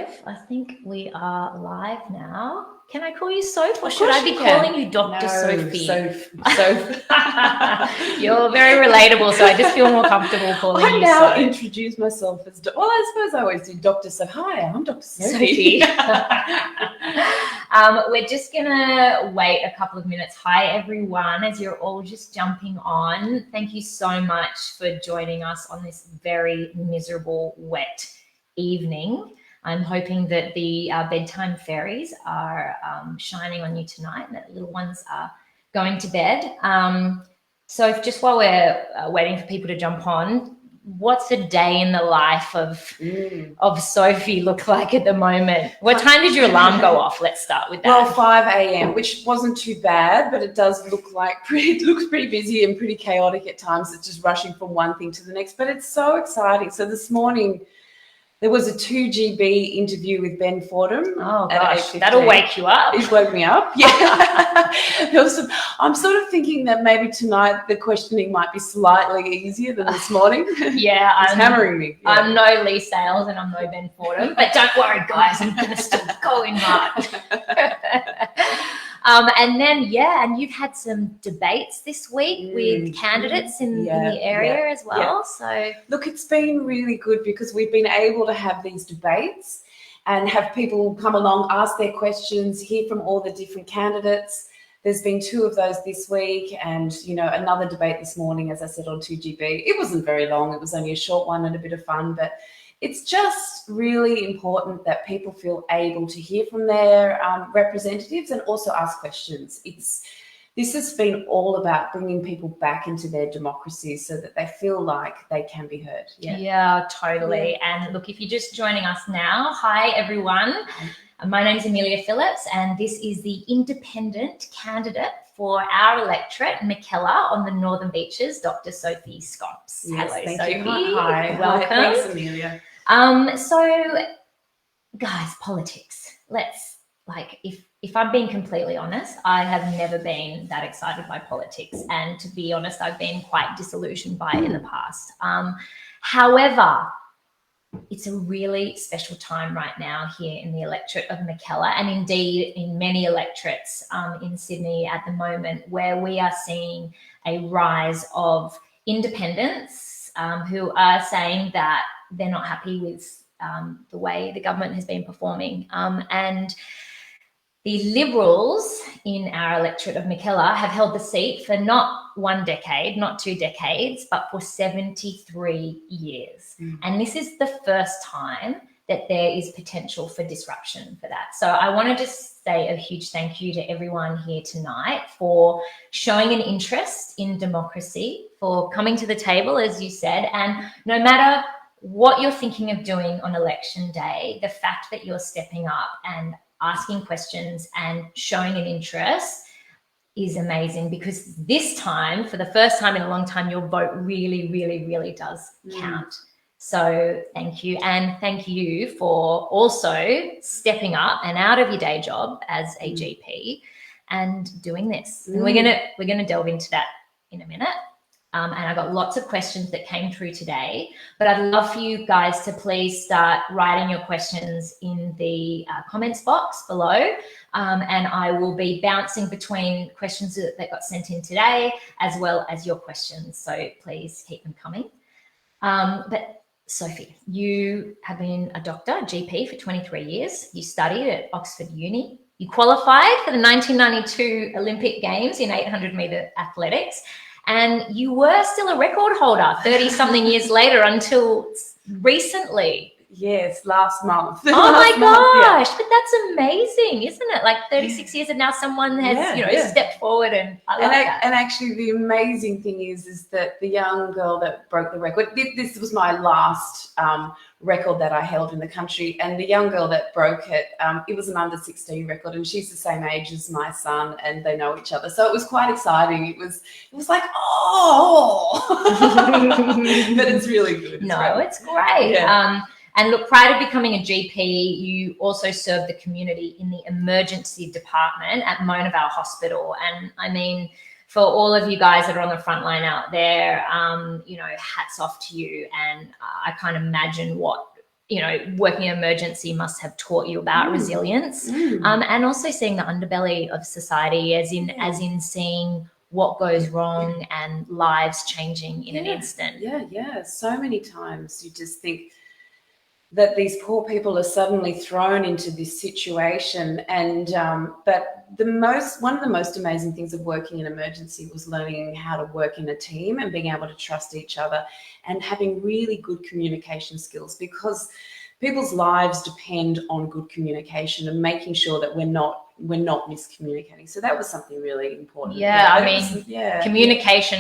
live. I think we are live now. Can I call you Soph, or should I be calling you Dr. Sophie? Soph. You're very relatable, so I just feel more comfortable calling you now Soph. Introduce myself as, well, I suppose I always do Dr. Sophie. Hi, I'm Dr. Sophie. We're just going to wait a couple of minutes. Hi, everyone, as you're all just jumping on. Thank you so much for joining us on this very miserable, wet evening. I'm hoping that the bedtime fairies are shining on you tonight and that little ones are going to bed. So just while we're waiting for people to jump on, what's a day in the life of Sophie look like at the moment? What time did your alarm go off? Let's start with that. Well, 5 a.m., which wasn't too bad, but it does look like it looks pretty busy and pretty chaotic at times. It's just rushing from one thing to the next, but it's so exciting. So this morning, there was a 2GB interview with Ben Fordham. Oh, gosh, that'll wake you up. It woke me up, yeah. I'm sort of thinking that maybe tonight the questioning might be slightly easier than this morning. Yeah. It's hammering me. Yeah. I'm no Lee Sales and I'm no Ben Fordham, but don't worry, guys, I'm going to still go in hard. And then, and you've had some debates this week with candidates in the area as well. Yeah. So look, it's been really good because we've been able to have these debates and have people come along, ask their questions, hear from all the different candidates. There's been 2 of those this week and, another debate this morning, as I said, on 2GB. It wasn't very long. It was only a short one and a bit of fun, but it's just really important that people feel able to hear from their representatives and also ask questions. This has been all about bringing people back into their democracy so that they feel like they can be heard. Yeah, totally. Yeah. And look, if you're just joining us now, hi, everyone. My name is Amelia Phillips, and this is the independent candidate for our electorate, Mackellar, on the Northern Beaches, Dr. Sophie Scamps. Yes, hello, thank Sophie. You. Hi. Welcome. Hi. Thanks, Amelia. So, guys, politics. If I'm being completely honest, I have never been that excited by politics. And to be honest, I've been quite disillusioned by it in the past. However, it's a really special time right now here in the electorate of Mackellar, and indeed in many electorates in Sydney at the moment, where we are seeing a rise of independents who are saying that they're not happy with the way the government has been performing. And the Liberals in our electorate of Mackellar have held the seat for not 1 decade, not 2 decades, but for 73 years. And this is the first time that there is potential for disruption for that. So I want to just say a huge thank you to everyone here tonight for showing an interest in democracy, for coming to the table, as you said, and no matter what you're thinking of doing on election day, the fact that you're stepping up and asking questions and showing an interest is amazing, because this time, for the first time in a long time, your vote really, really, really does count. So thank you. And thank you for also stepping up and out of your day job as a GP and doing this. And we're gonna delve into that in a minute. And I got lots of questions that came through today, but I'd love for you guys to please start writing your questions in the comments box below. And I will be bouncing between questions that got sent in today, as well as your questions. So please keep them coming. But Sophie, you have been a doctor, GP for 23 years. You studied at Oxford Uni. You qualified for the 1992 Olympic Games in 800-metre athletics. And you were still a record holder 30-something years later until recently. Yes, last month. Oh my gosh, but that's amazing, isn't it? Like 36 years and now someone has, stepped forward, and I love that. And actually the amazing thing is that the young girl that broke the record, this was my last record that I held in the country, and the young girl that broke it, it was an under 16 record, and she's the same age as my son, and they know each other. So it was quite exciting. It was like, but it's really good. It's great. Yeah. And look, prior to becoming a GP, you also served the community in the emergency department at Mona Vale Hospital. And I mean, for all of you guys that are on the front line out there, hats off to you. And I can't imagine what working in emergency must have taught you about resilience, and also seeing the underbelly of society, as in seeing what goes wrong and lives changing in an instant. Yeah. So many times you just think that these poor people are suddenly thrown into this situation. And but one of the most amazing things of working in emergency was learning how to work in a team and being able to trust each other and having really good communication skills, because people's lives depend on good communication and making sure that we're not miscommunicating. So that was something really important. Communication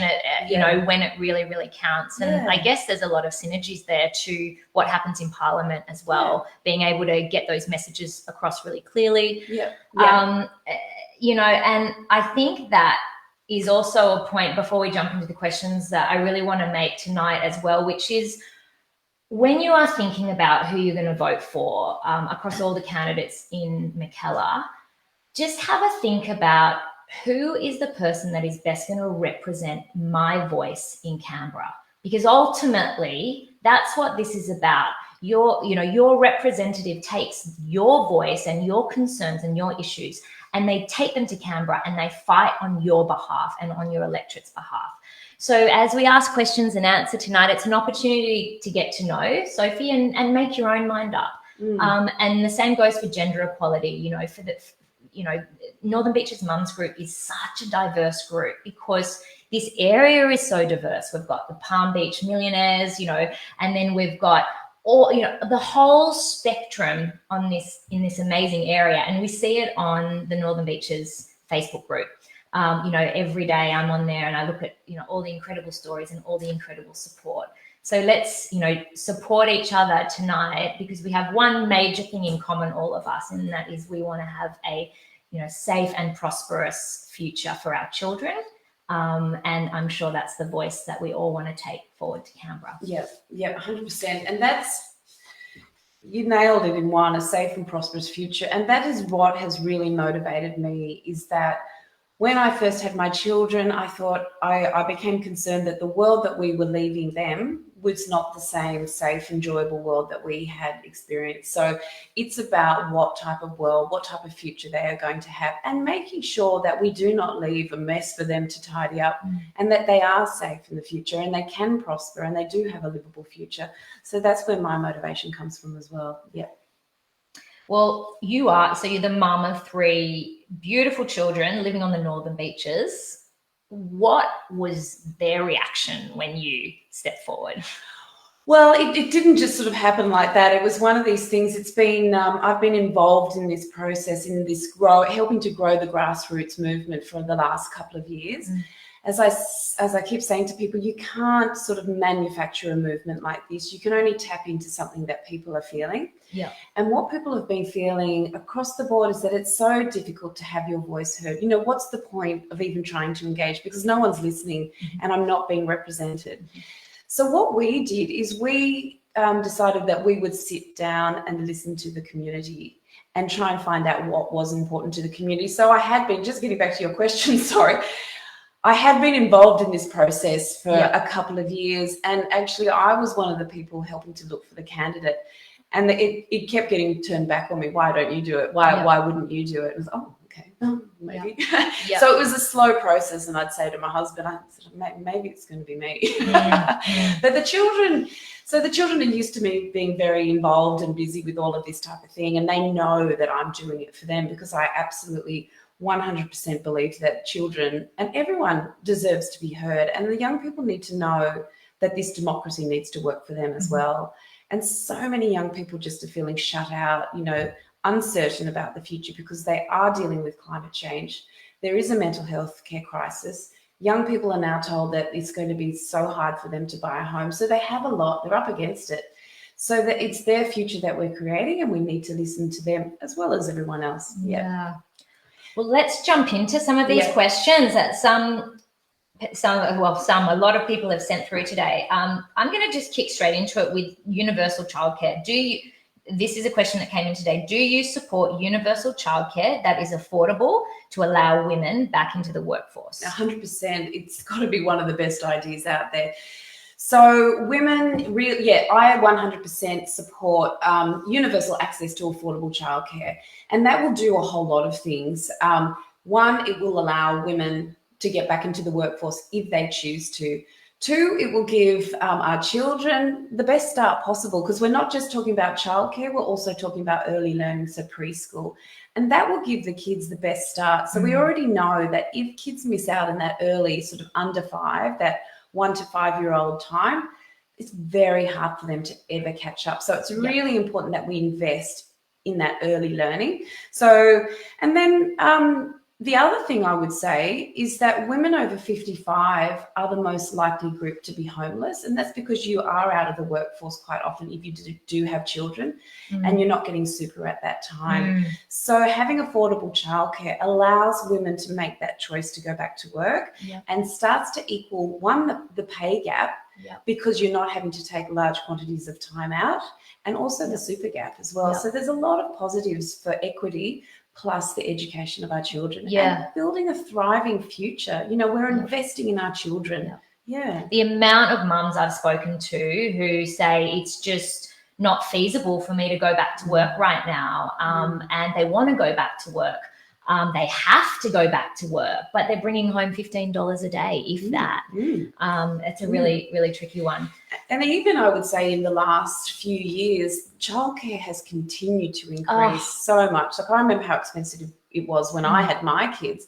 when it really, really counts. And I guess there's a lot of synergies there to what happens in Parliament as well, being able to get those messages across really clearly. And I think that is also a point, before we jump into the questions, that I really want to make tonight as well, which is, when you are thinking about who you're going to vote for across all the candidates in Mackellar, just have a think about who is the person that is best going to represent my voice in Canberra, because ultimately that's what this is about. Your representative takes your voice and your concerns and your issues, and they take them to Canberra and they fight on your behalf and on your electorate's behalf. So as we ask questions and answer tonight, it's an opportunity to get to know Sophie and make your own mind up. And the same goes for gender equality. Northern Beaches Mums Group is such a diverse group because this area is so diverse. We've got the Palm Beach millionaires, and then we've got all, the whole spectrum in this amazing area. And we see it on the Northern Beaches Facebook group. Every day I'm on there and I look at, all the incredible stories and all the incredible support. So let's, support each other tonight, because we have one major thing in common, all of us, and that is we want to have a, safe and prosperous future for our children. And I'm sure that's the voice that we all want to take forward to Canberra. Yeah, 100%. And you nailed it in one, a safe and prosperous future. And that is what has really motivated me, is that when I first had my children, I thought I became concerned that the world that we were leaving them was not the same safe, enjoyable world that we had experienced. So it's about what type of world, what type of future they are going to have, and making sure that we do not leave a mess for them to tidy up, and that they are safe in the future and they can prosper and they do have a livable future. So that's where my motivation comes from as well. Yeah. Well, you're the mum of 3 beautiful children living on the Northern Beaches. What was their reaction when you stepped forward? Well, it didn't just sort of happen like that. It was one of these things. It's been, I've been involved in this process, in this helping to grow the grassroots movement for the last couple of years. As I keep saying to people, you can't sort of manufacture a movement like this. You can only tap into something that people are feeling. Yeah. And what people have been feeling across the board is that it's so difficult to have your voice heard. What's the point of even trying to engage, because no one's listening and I'm not being represented. So what we did is we decided that we would sit down and listen to the community and try and find out what was important to the community. So I had been, just getting back to your question, sorry, I had been involved in this process for a couple of years, and actually I was one of the people helping to look for the candidate, and it kept getting turned back on me. Why don't you do it? Why wouldn't you do it? It was, okay, maybe. So it was a slow process, and I'd say to my husband, maybe it's going to be me. But the children are used to me being very involved and busy with all of this type of thing, and they know that I'm doing it for them, because I absolutely 100% believe that children and everyone deserves to be heard, and the young people need to know that this democracy needs to work for them as well. And so many young people just are feeling shut out, uncertain about the future, because they are dealing with climate change. There is a mental health care crisis. Young people are now told that it's going to be so hard for them to buy a home. So they have a lot, they're up against it. So that it's their future that we're creating, and we need to listen to them as well as everyone else. Yeah. Well, let's jump into some of these questions that a lot of people have sent through today. I'm going to just kick straight into it with universal childcare. This is a question that came in today. Do you support universal childcare that is affordable to allow women back into the workforce? 100%. It's got to be one of the best ideas out there. So women, I 100% support universal access to affordable childcare, and that will do a whole lot of things. One, it will allow women to get back into the workforce if they choose to. Two, it will give our children the best start possible, because we're not just talking about childcare, we're also talking about early learning, so preschool. And that will give the kids the best start. So we already know that if kids miss out in that early sort of under 5, that 1 to 5 year old time, it's very hard for them to ever catch up. So it's really important that we invest in that early learning. So, and then the other thing I would say is that women over 55 are the most likely group to be homeless. And that's because you are out of the workforce quite often if you do have children and you're not getting super at that time. So having affordable childcare allows women to make that choice to go back to work and starts to equal, one, the pay gap, because you're not having to take large quantities of time out, and also the super gap as well. So there's a lot of positives for equity, plus the education of our children and building a thriving future. You know, we're investing in our children. The amount of mums I've spoken to who say it's just not feasible for me to go back to work right now, and they want to go back to work. They have to go back to work, but they're bringing home $15 a day, if that. It's a really, really tricky one. And even I would say in the last few years, childcare has continued to increase so much. Like I remember how expensive it was when I had my kids.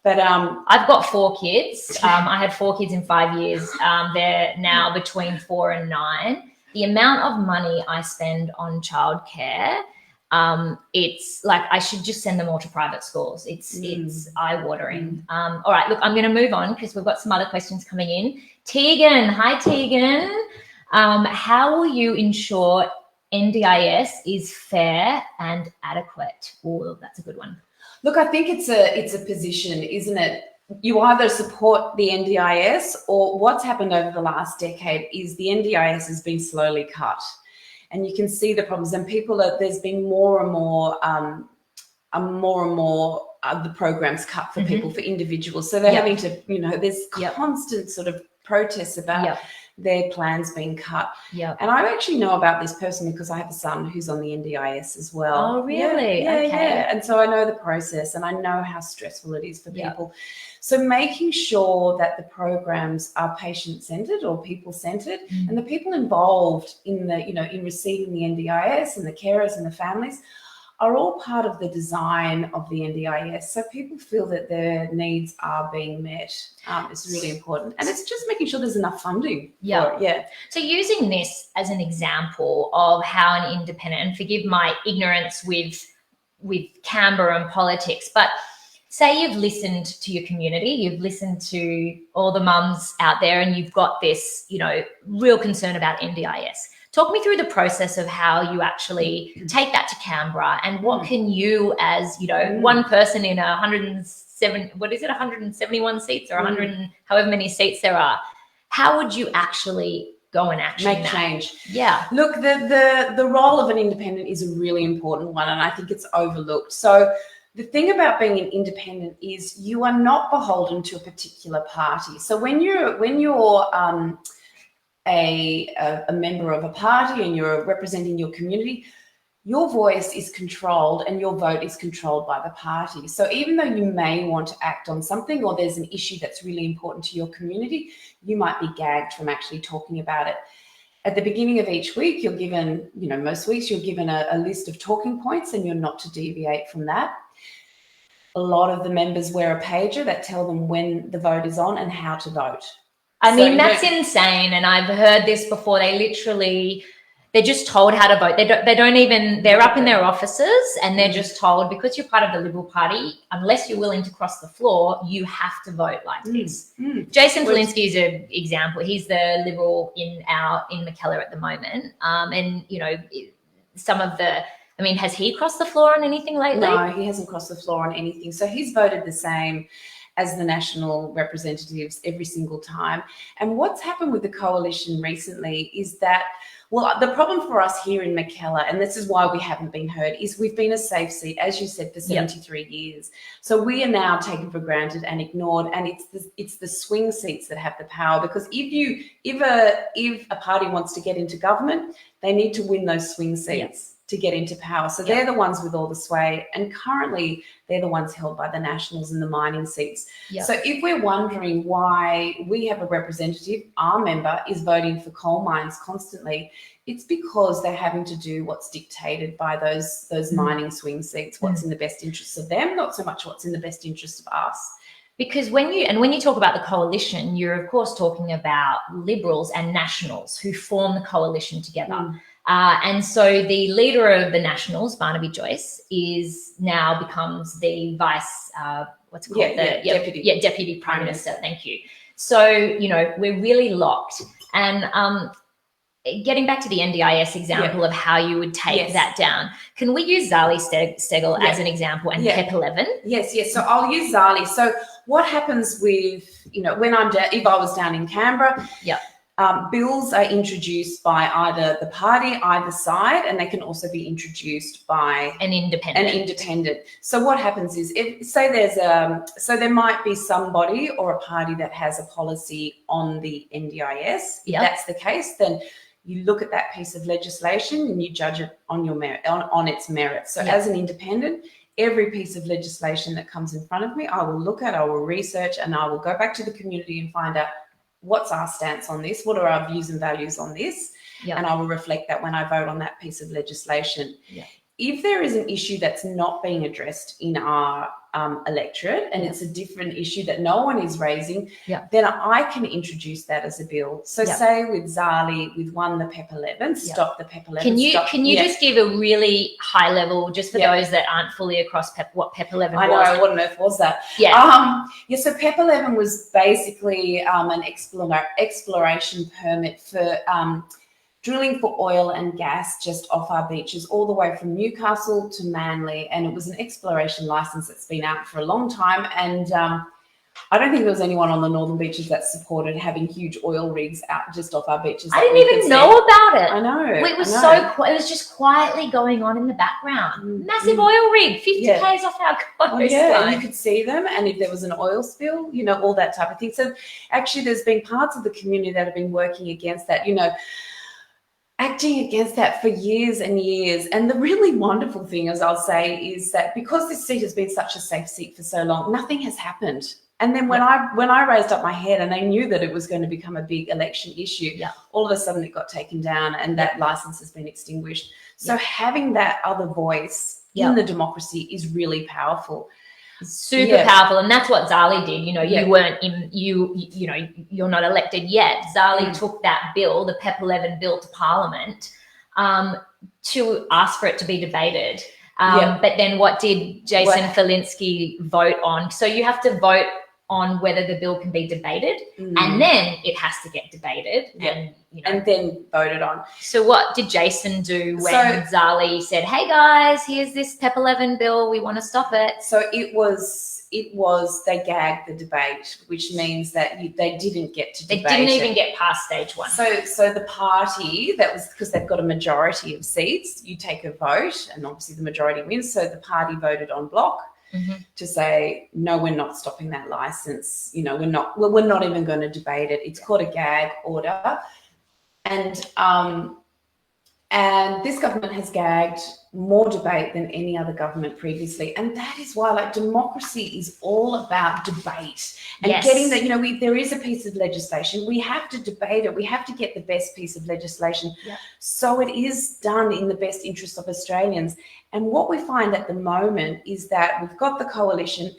But I've got 4 kids. I had 4 kids in 5 years. They're now between 4 and 9. The amount of money I spend on childcare, it's like I should just send them all to private schools. It's eye-watering. All right, look, I'm going to move on because we've got some other questions coming in. Tegan, hi Tegan. How will you ensure NDIS is fair and adequate? Oh, that's a good one. Look, I think it's a position, isn't it? You either support the NDIS, or what's happened over the last decade is the NDIS has been slowly cut. And you can see the problems, and there's been more and more the programs cut for people, for individuals. So they're having to, there's constant sort of protests about their plans being cut. And I actually know about this personally because I have a son who's on the NDIS as well. Oh, really? Okay. And so I know the process and I know how stressful it is for people. So making sure that the programs are patient-centered or people-centered, and the people involved in the, in receiving the NDIS and the carers and the families are all part of the design of the NDIS. So people feel that their needs are being met. It's really important. And it's just making sure there's enough funding. So using this as an example of how an independent, and forgive my ignorance with Canberra and politics, but say you've listened to your community, you've listened to all the mums out there, and you've got this, real concern about NDIS. Talk me through the process of how you actually take that to Canberra, and what can you, as one person in 171 seats or 100 and however many seats there are, how would you actually go and make change? Look, the role of an independent is a really important one, and I think it's overlooked. So the thing about being an independent is you are not beholden to a particular party. So when you're a member of a party and you're representing your community, your voice is controlled and your vote is controlled by the party. So even though you may want to act on something, or there's an issue that's really important to your community, you might be gagged from actually talking about it. At the beginning of each week, you're given, most weeks you're given a list of talking points, and you're not to deviate from that. A lot of the members wear a pager that tell them when the vote is on and how to vote. I mean, that's insane. And I've heard this before. They're just told how to vote. They're up in their offices and they're just told, because you're part of the Liberal Party, unless you're willing to cross the floor, you have to vote like this. Jason Falinski is an example. He's the Liberal in Mackellar at the moment. Has he crossed the floor on anything lately? No, he hasn't crossed the floor on anything. So he's voted the same as the national representatives every single time. And what's happened with the coalition recently is that Well, the problem for us here in Mackellar, and this is why we haven't been heard, is we've been a safe seat, as you said, for 73 years. So we are now taken for granted and ignored, and it's the swing seats that have the power. Because if a party wants to get into government, they need to win those swing seats to get into power. So they're the ones with all the sway, and currently they're the ones held by the Nationals in the mining seats. So if we're wondering why we have a representative, our member is voting for coal mines constantly, it's because they're having to do what's dictated by those mining swing seats, what's in the best interests of them, not so much what's in the best interest of us. Because when you talk about the coalition, you're of course talking about Liberals and Nationals who form the coalition together. And so the leader of the Nationals, Barnaby Joyce, becomes the vice, what's it called? Deputy Prime Minister. Thank you. So, you know, we're really locked. And getting back to the NDIS example of how you would take that down, can we use Zali Steggall as an example and PEP 11? Yes. So I'll use Zali. So what happens with, you know, if I was down in Canberra, bills are introduced by either the party, either side, and they can also be introduced by an independent. So what happens is, so there might be somebody or a party that has a policy on the NDIS. If that's the case, then you look at that piece of legislation and you judge it on your merit, on its merits. So as an independent, every piece of legislation that comes in front of me, I will look at, I will research, and I will go back to the community and find out what's our stance on this, what are our views and values on this, and I will reflect that when I vote on that piece of legislation. If there is an issue that's not being addressed in our electorate, and it's a different issue that no one is raising, then I can introduce that as a bill. So say with Zali, we've won the PEP 11, stop the PEP 11. Can you just give a really high level, just for those that aren't fully across what PEP 11 was? I know, what on earth was that? So PEP 11 was basically an exploration permit for drilling for oil and gas just off our beaches, all the way from Newcastle to Manly. And it was an exploration license that's been out for a long time. And I don't think there was anyone on the northern beaches that supported having huge oil rigs out just off our beaches. I didn't even know about it. I know. It was it was just quietly going on in the background. Massive oil rig, 50 k's off our coast. And you could see them. And if there was an oil spill, you know, all that type of thing. So actually there's been parts of the community that have been working against that, you know, acting against that for years and years. And the really wonderful thing, as I'll say, is that because this seat has been such a safe seat for so long, nothing has happened. And then when I raised up my head and I knew that it was going to become a big election issue, all of a sudden it got taken down and that license has been extinguished. So having that other voice in the democracy is really powerful. Super powerful, and that's what Zali did. You know, you weren't in you know, you're not elected yet. Zali took that bill, the PEP 11 bill, to Parliament to ask for it to be debated. But then what did Jason Falinski vote on? So you have to vote on whether the bill can be debated, and then it has to get debated, and you know, and then voted on. So what did Jason do when Zali said, "Hey guys, here's this PEP 11 bill. We want to stop it"? So it was they gagged the debate, which means that they didn't get to debate. They didn't even get past stage one. So the party, that was because they've got a majority of seats. You take a vote, and obviously the majority wins. So the party voted en bloc. To say, no, we're not stopping that license. You know, we're not even going to debate it. It's called a gag order. And this government has gagged more debate than any other government previously. And that is why, like, democracy is all about debate and getting that, you know, there is a piece of legislation. We have to debate it. We have to get the best piece of legislation. So it is done in the best interest of Australians. And what we find at the moment is that we've got the coalition,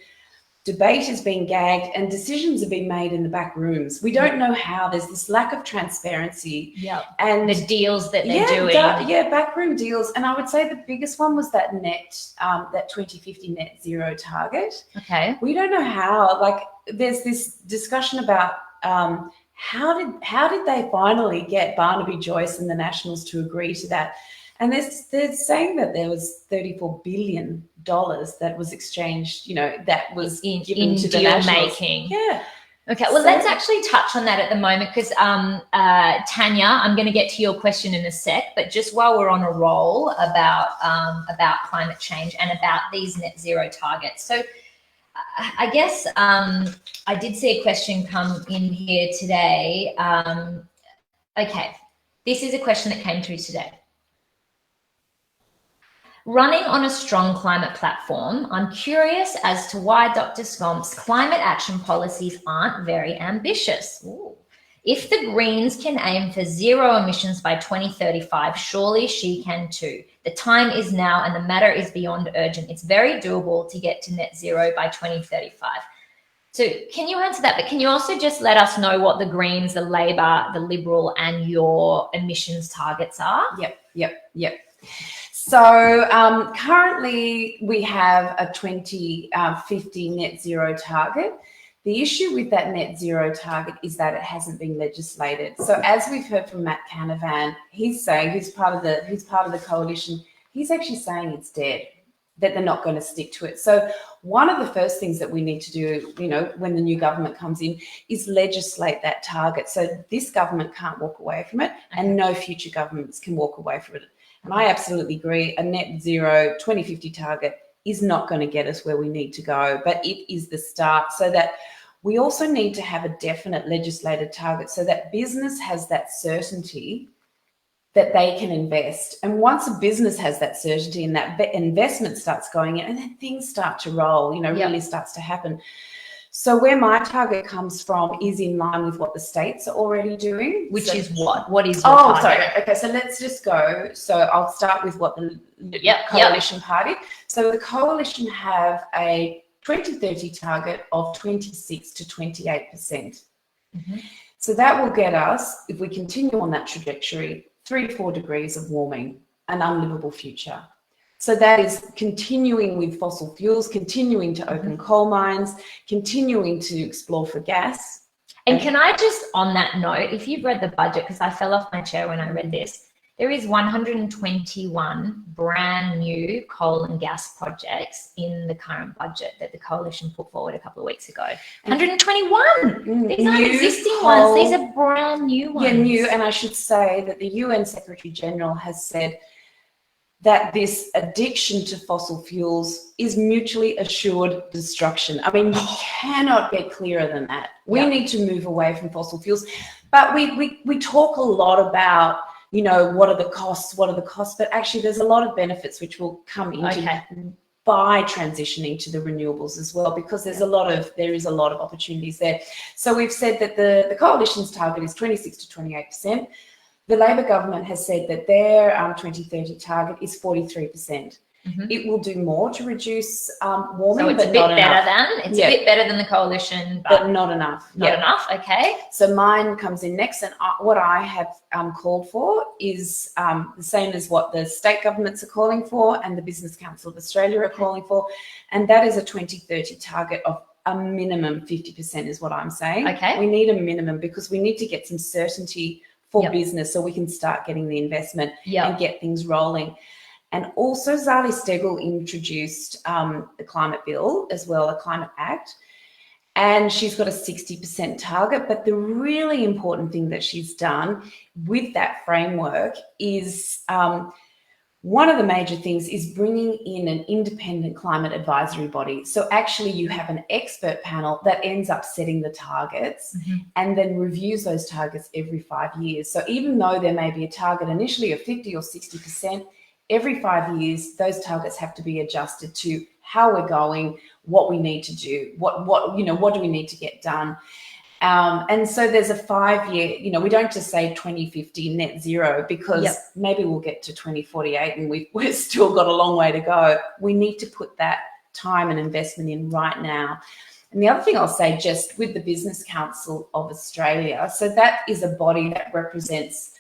debate is being gagged, and decisions are being made in the back rooms. We don't know how. There's this lack of transparency. And the deals that they're doing. Backroom deals. And I would say the biggest one was that that 2050 net zero target. Okay. We don't know how. Like, there's this discussion about how did they finally get Barnaby Joyce and the Nationals to agree to that? And they're saying that there was $34 billion that was exchanged, you know, that was given to the Nationals. Making. Okay, well, let's actually touch on that at the moment because, Tanya, I'm going to get to your question in a sec, but just while we're on a roll about climate change and about these net zero targets. So I guess I did see a question come in here today. Okay, this is a question that came through today. Running on a strong climate platform, I'm curious as to why Dr. Scamps' climate action policies aren't very ambitious. Ooh. If the Greens can aim for zero emissions by 2035, surely she can too. The time is now and the matter is beyond urgent. It's very doable to get to net zero by 2035. So can you answer that? But can you also just let us know what the Greens, the Labor, the Liberal and your emissions targets are? Yep. So currently we have a 2050 net zero target. The issue with that net zero target is that it hasn't been legislated. So as we've heard from Matt Canavan, he's saying, who's part of the coalition, he's actually saying it's dead, that they're not going to stick to it. So one of the first things that we need to do, when the new government comes in, is legislate that target. So this government can't walk away from it, and no future governments can walk away from it. And I absolutely agree. A net zero 2050 target is not going to get us where we need to go, but it is the start. So that we also need to have a definite legislated target so that business has that certainty that they can invest. And once a business has that certainty and that investment starts going in, and then things start to roll, really starts to happen. So where my target comes from is in line with what the states are already doing. Which is what? What is your target? Sorry. Okay, so let's just go. So I'll start with what the coalition party. So the coalition have a 2030 target of 26 to 28%. Mm-hmm. So that will get us, if we continue on that trajectory, 3 to 4 degrees of warming, an unlivable future. So that is continuing with fossil fuels, continuing to open coal mines, continuing to explore for gas. And can I just, on that note, if you've read the budget, because I fell off my chair when I read this, there is 121 brand new coal and gas projects in the current budget that the coalition put forward a couple of weeks ago. 121! These aren't existing ones, these are brand new ones. Yeah, new, and I should say that the UN Secretary General has said that this addiction to fossil fuels is mutually assured destruction. I mean, you cannot get clearer than that. We need to move away from fossil fuels. But we talk a lot about, what are the costs, but actually there's a lot of benefits which will come into by transitioning to the renewables as well, because there is a lot of opportunities there. So we've said that the coalition's target is 26 to 28%. The Labor government has said that their 2030 target is 43%. It will do more to reduce warming, so it's but a bit not better enough. It's a bit better than the coalition, but not enough. Not enough, okay. So mine comes in next, and what I have called for is the same as what the state governments are calling for and the Business Council of Australia are calling for, and that is a 2030 target of a minimum 50% is what I'm saying. Okay. We need a minimum because we need to get some certainty for business so we can start getting the investment and get things rolling. And also Zali Steggall introduced the climate bill as well, a climate act, and she's got a 60% target. But the really important thing that she's done with that framework is one of the major things is bringing in an independent climate advisory body. So actually you have an expert panel that ends up setting the targets and then reviews those targets every 5 years. So even though there may be a target initially of 50 or 60%, every 5 years, those targets have to be adjusted to how we're going, what we need to do, what do we need to get done. And so there's a 5 year, we don't just say 2050 net zero because maybe we'll get to 2048 and we've still got a long way to go. We need to put that time and investment in right now. And the other thing I'll say, just with the Business Council of Australia, so that is a body that represents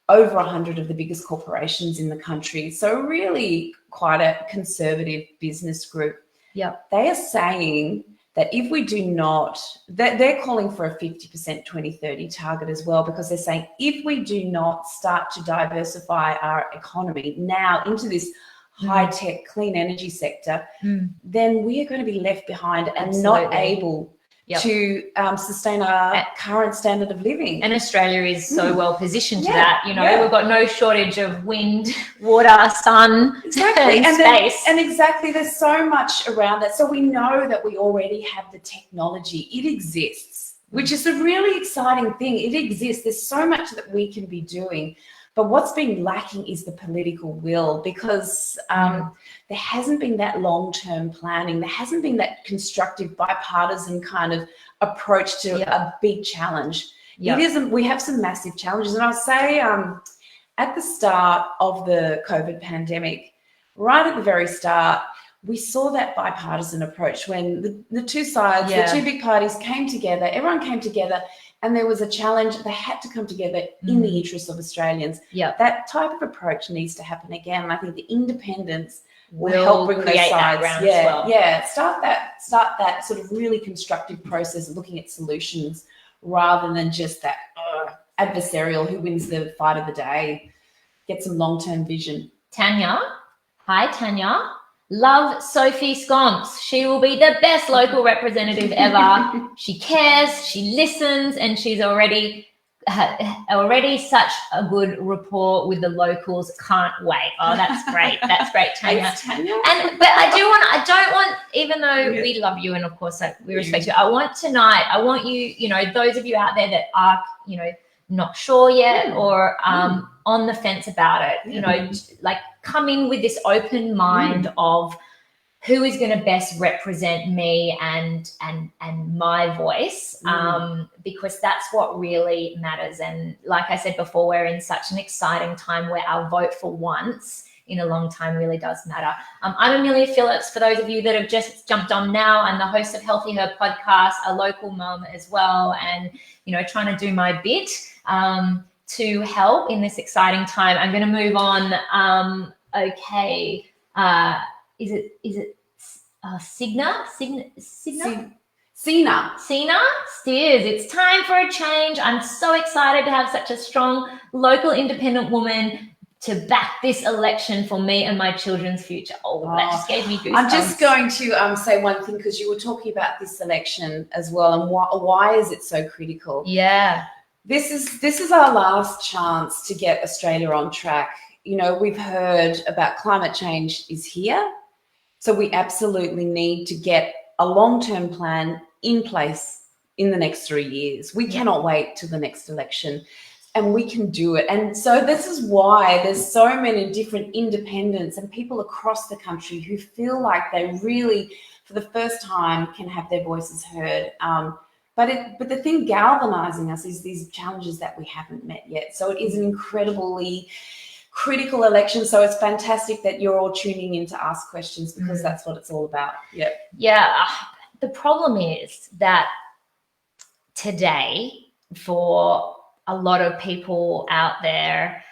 over 100 of the biggest corporations in the country. So really quite a conservative business group. They are saying that if we do not, they're calling for a 50% 2030 target as well, because they're saying if we do not start to diversify our economy now into this high-tech clean energy sector, then we are going to be left behind and not able Yep. to sustain our current standard of living. And Australia is so well positioned to Yeah, that. You know, yeah. we've got no shortage of wind, water, sun, Exactly. and space. And exactly, there's so much around that. So we know that we already have the technology. It exists, which is a really exciting thing. It exists. There's so much that we can be doing. But what's been lacking is the political will, because there hasn't been that long-term planning. There hasn't been that constructive bipartisan kind of approach to a big challenge. It isn't. We have some massive challenges. And I'll say at the start of the COVID pandemic, right at the very start, we saw that bipartisan approach when the two sides, the two big parties came together, everyone came together, and there was a challenge. They had to come together in the interest of Australians. That type of approach needs to happen again. And I think the independence will help bring those sides. Start that sort of really constructive process of looking at solutions rather than just that adversarial who wins the fight of the day. Get some long-term vision. Tanya, hi Tanya. Love Sophie Scamps. She will be the best local representative ever. She cares, she listens, and she's already such a good rapport with the locals. Can't wait. Oh, that's great. That's great, Tanya. Thanks, Tanya. But I don't want, even though we love you and of course we respect you, I want tonight, I want you, you know, those of you out there that are, you know, not sure yet or on the fence about it, you know, like come in with this open mind of who is going to best represent me and my voice, because that's what really matters. And like I said before, we're in such an exciting time where our vote for once in a long time really does matter. I'm Amelia Phillips, for those of you that have just jumped on now. I'm the host of Healthy Her podcast, a local mum as well, and, you know, trying to do my bit to help in this exciting time. I'm going to move on. Okay. Is it Signa? Sina Steers. It's time for a change. I'm so excited to have such a strong local independent woman to back this election for me and my children's future. That just gave me goosebumps. I'm just going to say one thing, because you were talking about this election as well, and why is it so critical? Yeah. This is our last chance to get Australia on track. You know, we've heard about climate change is here. So we absolutely need to get a long-term plan in place in the next 3 years. We cannot wait till the next election, and we can do it. And so this is why there's so many different independents and people across the country who feel like they really, for the first time, can have their voices heard. But the thing galvanizing us is these challenges that we haven't met yet. So it is an incredibly critical election. So it's fantastic that you're all tuning in to ask questions, because that's what it's all about. Yeah. The problem is that today, for a lot of people out there,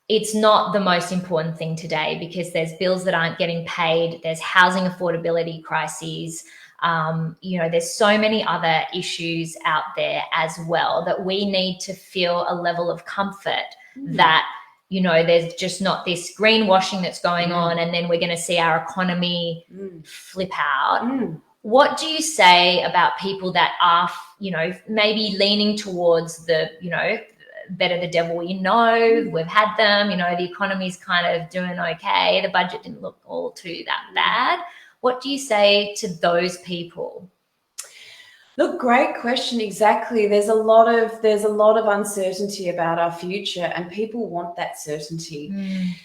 it's not the most important thing today, because there's bills that aren't getting paid. There's housing affordability crises. You know, there's so many other issues out there as well that we need to feel a level of comfort that, you know, there's just not this greenwashing that's going on, and then we're going to see our economy flip out. What do you say about people that are, you know, maybe leaning towards the, you know, better the devil you know, we've had them, you know, the economy's kind of doing okay, the budget didn't look all too that bad. What do you say to those people? Look, great question. Exactly. There's a lot of uncertainty about our future, and people want that certainty.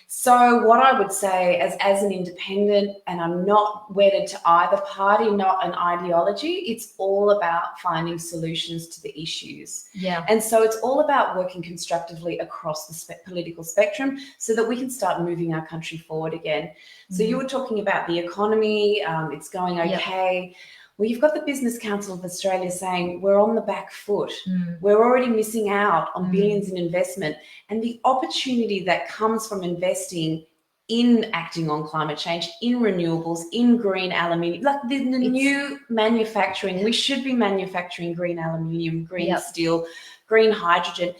So what I would say as an independent, and I'm not wedded to either party, not an ideology, it's all about finding solutions to the issues. Yeah. And so it's all about working constructively across the political spectrum so that we can start moving our country forward again. So you were talking about the economy, it's going okay. Well, you've got the Business Council of Australia saying we're on the back foot. We're already missing out on billions in investment. And the opportunity that comes from investing in acting on climate change, in renewables, in green aluminium, like the new manufacturing, we should be manufacturing green aluminium, green steel, green hydrogen.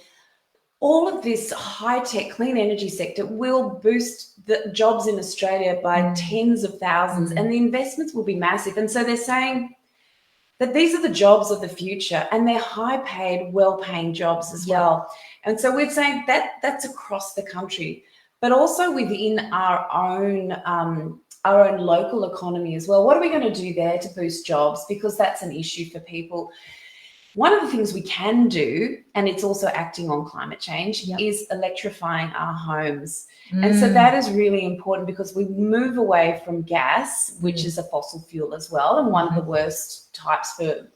All of this high-tech clean energy sector will boost the jobs in Australia by tens of thousands, and the investments will be massive. And so they're saying, that these are the jobs of the future, and they're high-paid, well-paying jobs as well. And so we're saying that that's across the country, but also within our own local economy as well. What are we going to do there to boost jobs? Because that's an issue for people. One of the things we can do, and it's also acting on climate change, is electrifying our homes. And so that is really important because we move away from gas, which is a fossil fuel as well, and one of the worst types for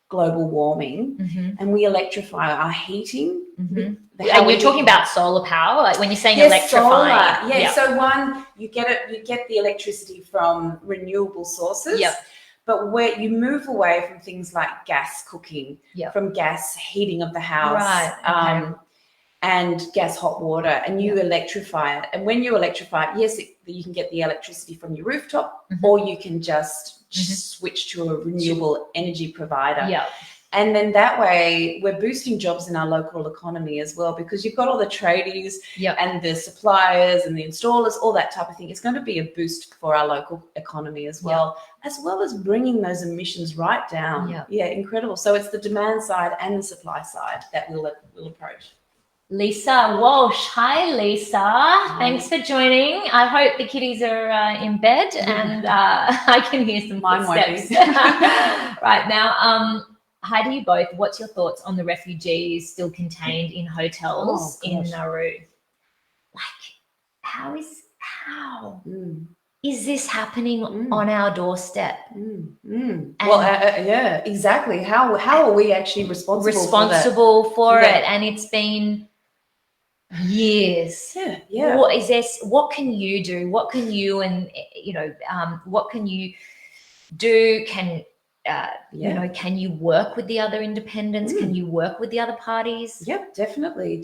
global warming, and we electrify our heating. And you're talking about solar power, like when you're saying electrifying. Solar. So one, you get the electricity from renewable sources. But where you move away from things like gas cooking, from gas heating of the house, and gas hot water, and you electrify it. And when you electrify it, yes, you can get the electricity from your rooftop, or you can just switch to a renewable energy provider. And then that way we're boosting jobs in our local economy as well, because you've got all the tradies and the suppliers and the installers, all that type of thing. It's going to be a boost for our local economy as well as bringing those emissions right down. Incredible. So it's the demand side and the supply side that we'll approach. Lisa Walsh. Hi, Lisa. Thanks for joining. I hope the kiddies are in bed and I can hear some footsteps right now. How do you both? What's your thoughts on the refugees still contained in hotels in Nauru? Like, how is this happening on our doorstep? Well, exactly. How are we actually responsible for it? And it's been years. What is this? What can you do? What can you what can you do? Can you work with the other independents? Can you work with the other parties? Yep, definitely.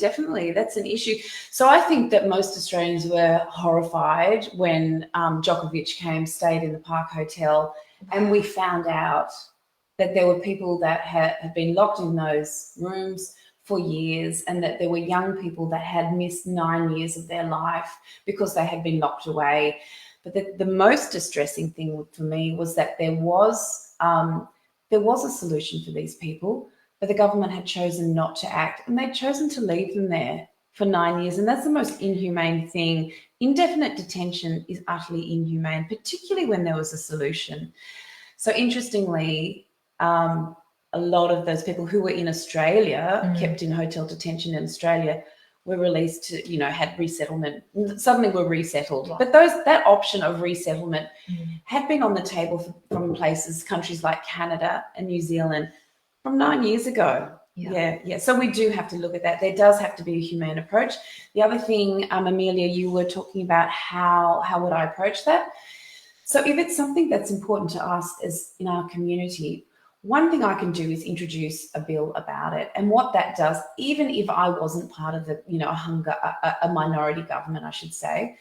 That's an issue. So I think that most Australians were horrified when Djokovic stayed in the Park Hotel, and we found out that there were people that had been locked in those rooms for years, and that there were young people that had missed 9 years of their life because they had been locked away. But the most distressing thing for me was that there was a solution for these people, but the government had chosen not to act, and they'd chosen to leave them there for 9 years. And that's the most inhumane thing. Indefinite detention is utterly inhumane, particularly when there was a solution. So interestingly, a lot of those people who were in Australia, kept in hotel detention in Australia, were released to, had resettlement, suddenly were resettled. But that option of resettlement had been on the table from countries like Canada and New Zealand from 9 years ago. So we do have to look at that. There does have to be a humane approach. The other thing, Amelia, you were talking about how would I approach that? So if it's something that's important to us as in our community, one thing I can do is introduce a bill about it. And what that does, even if I wasn't part of a minority government, I should say,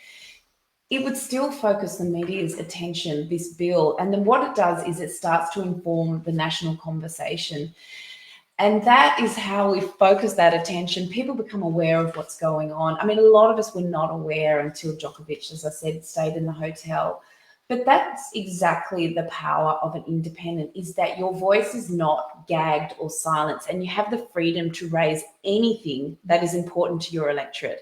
it would still focus the media's attention, this bill. And then what it does is it starts to inform the national conversation. And that is how we focus that attention. People become aware of what's going on. I mean, a lot of us were not aware until Djokovic, as I said, stayed in the hotel. But that's exactly the power of an independent, is that your voice is not gagged or silenced, and you have the freedom to raise anything that is important to your electorate.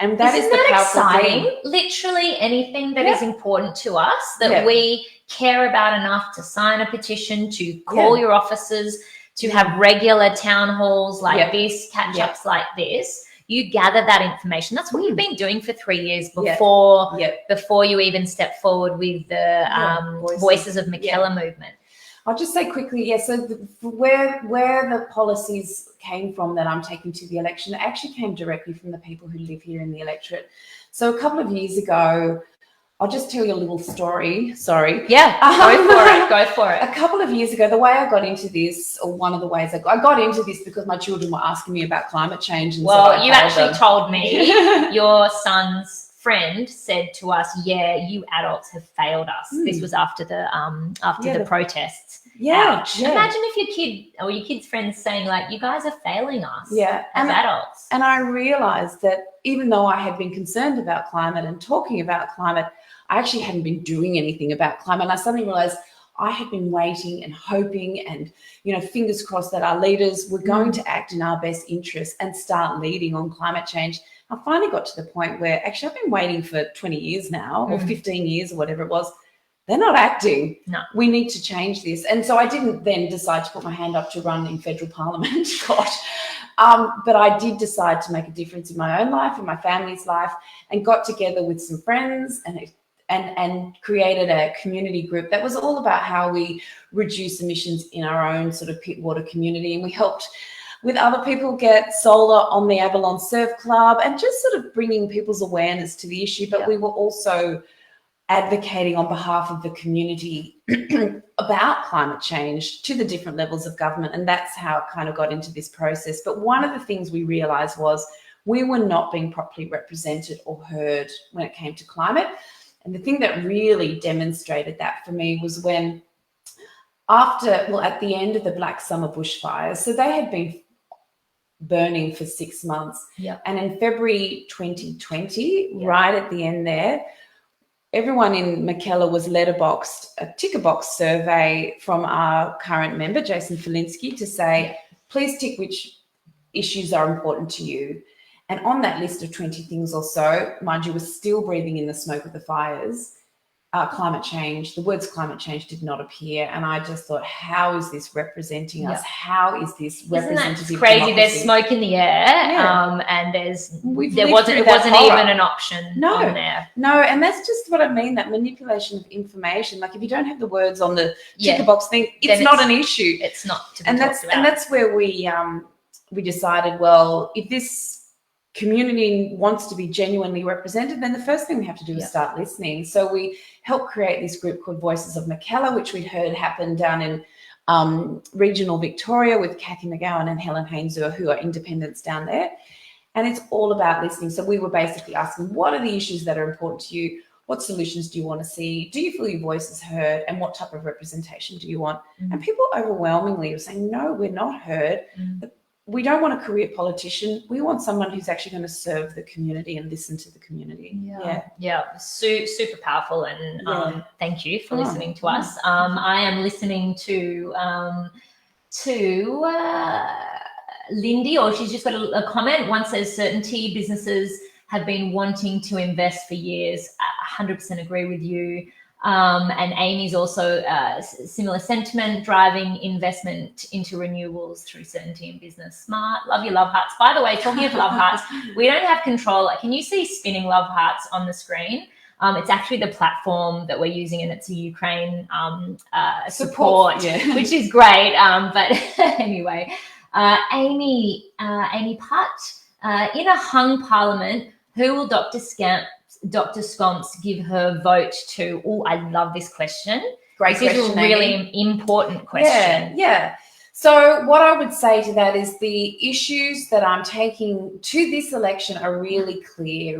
And that is the powerful exciting thing. Literally anything that is important to us, that we care about enough to sign a petition, to call your officers, to have regular town halls like this, catch-ups like this. You gather that information. That's what you've been doing for 3 years before you even step forward with the Voices of Mackellar movement. I'll just say quickly, so where the policies came from that I'm taking to the election, it actually came directly from the people who live here in the electorate. So a couple of years ago, I'll just tell you a little story. Sorry. Yeah, go for it. A couple of years ago, the way I got into this, or one of the ways I got into this, because my children were asking me about climate change. And well, you actually told me your son's friend said to us, you adults have failed us. This was after the protests. Ouch. Imagine if your kid or your kid's friends saying, like, you guys are failing us as adults. And I realized that even though I had been concerned about climate and talking about climate, I actually hadn't been doing anything about climate. And I suddenly realized I had been waiting and hoping and, fingers crossed that our leaders were going to act in our best interest and start leading on climate change. I finally got to the point where actually I've been waiting for 20 years now or 15 years or whatever it was. They're not acting. No. We need to change this. And so I didn't then decide to put my hand up to run in federal parliament. Gosh. But I did decide to make a difference in my own life, in my family's life, and got together with some friends and created a community group that was all about how we reduce emissions in our own sort of Pittwater community. And we helped with other people get solar on the Avalon Surf Club and just sort of bringing people's awareness to the issue. But we were also advocating on behalf of the community about climate change to the different levels of government. And that's how it kind of got into this process. But one of the things we realised was we were not being properly represented or heard when it came to climate. And the thing that really demonstrated that for me was when at the end of the Black Summer bushfires, so they had been burning for 6 months. Yeah. And in February 2020, right at the end there, everyone in Mackellar was letterboxed a ticker box survey from our current member, Jason Felinski, to say, please tick which issues are important to you. And on that list of 20 things or so, mind you, we're still breathing in the smoke of the fires, climate change, the words climate change did not appear. And I just thought, how is this representing us? How is this representative? Isn't that crazy? democracy? There's smoke in the air, and it wasn't even an option on there. No, and that's just what I mean, that manipulation of information. Like if you don't have the words on the ticker box thing, it's not an issue. It's not to be talked about. And that's where we decided, well, if this community wants to be genuinely represented, then the first thing we have to do is start listening. So we helped create this group called Voices of Mackellar, which we'd heard happen down in regional Victoria with Kathy McGowan and Helen Hainsor, who are independents down there. And it's all about listening. So we were basically asking, what are the issues that are important to you? What solutions do you want to see? Do you feel your voice is heard? And what type of representation do you want? And people overwhelmingly were saying, no, we're not heard. We don't want a career politician. We want someone who's actually going to serve the community and listen to the community. Super powerful. And thank you for listening to us. I am listening to Lindy, or she's just got a comment. One says certainty. Businesses have been wanting to invest for years. 100% agree with you. And Amy's also similar sentiment, driving investment into renewables through certainty in business. Smart. Love your love hearts. By the way, talking of love hearts, we don't have control. Can you see spinning love hearts on the screen? It's actually the platform that we're using, and it's a Ukraine support, which is great. But anyway, Amy Putt, in a hung parliament, who will Dr Scamps give her vote to? Oh, I love this question. Great question. This is a really important question. Yeah. So what I would say to that is the issues that I'm taking to this election are really clear,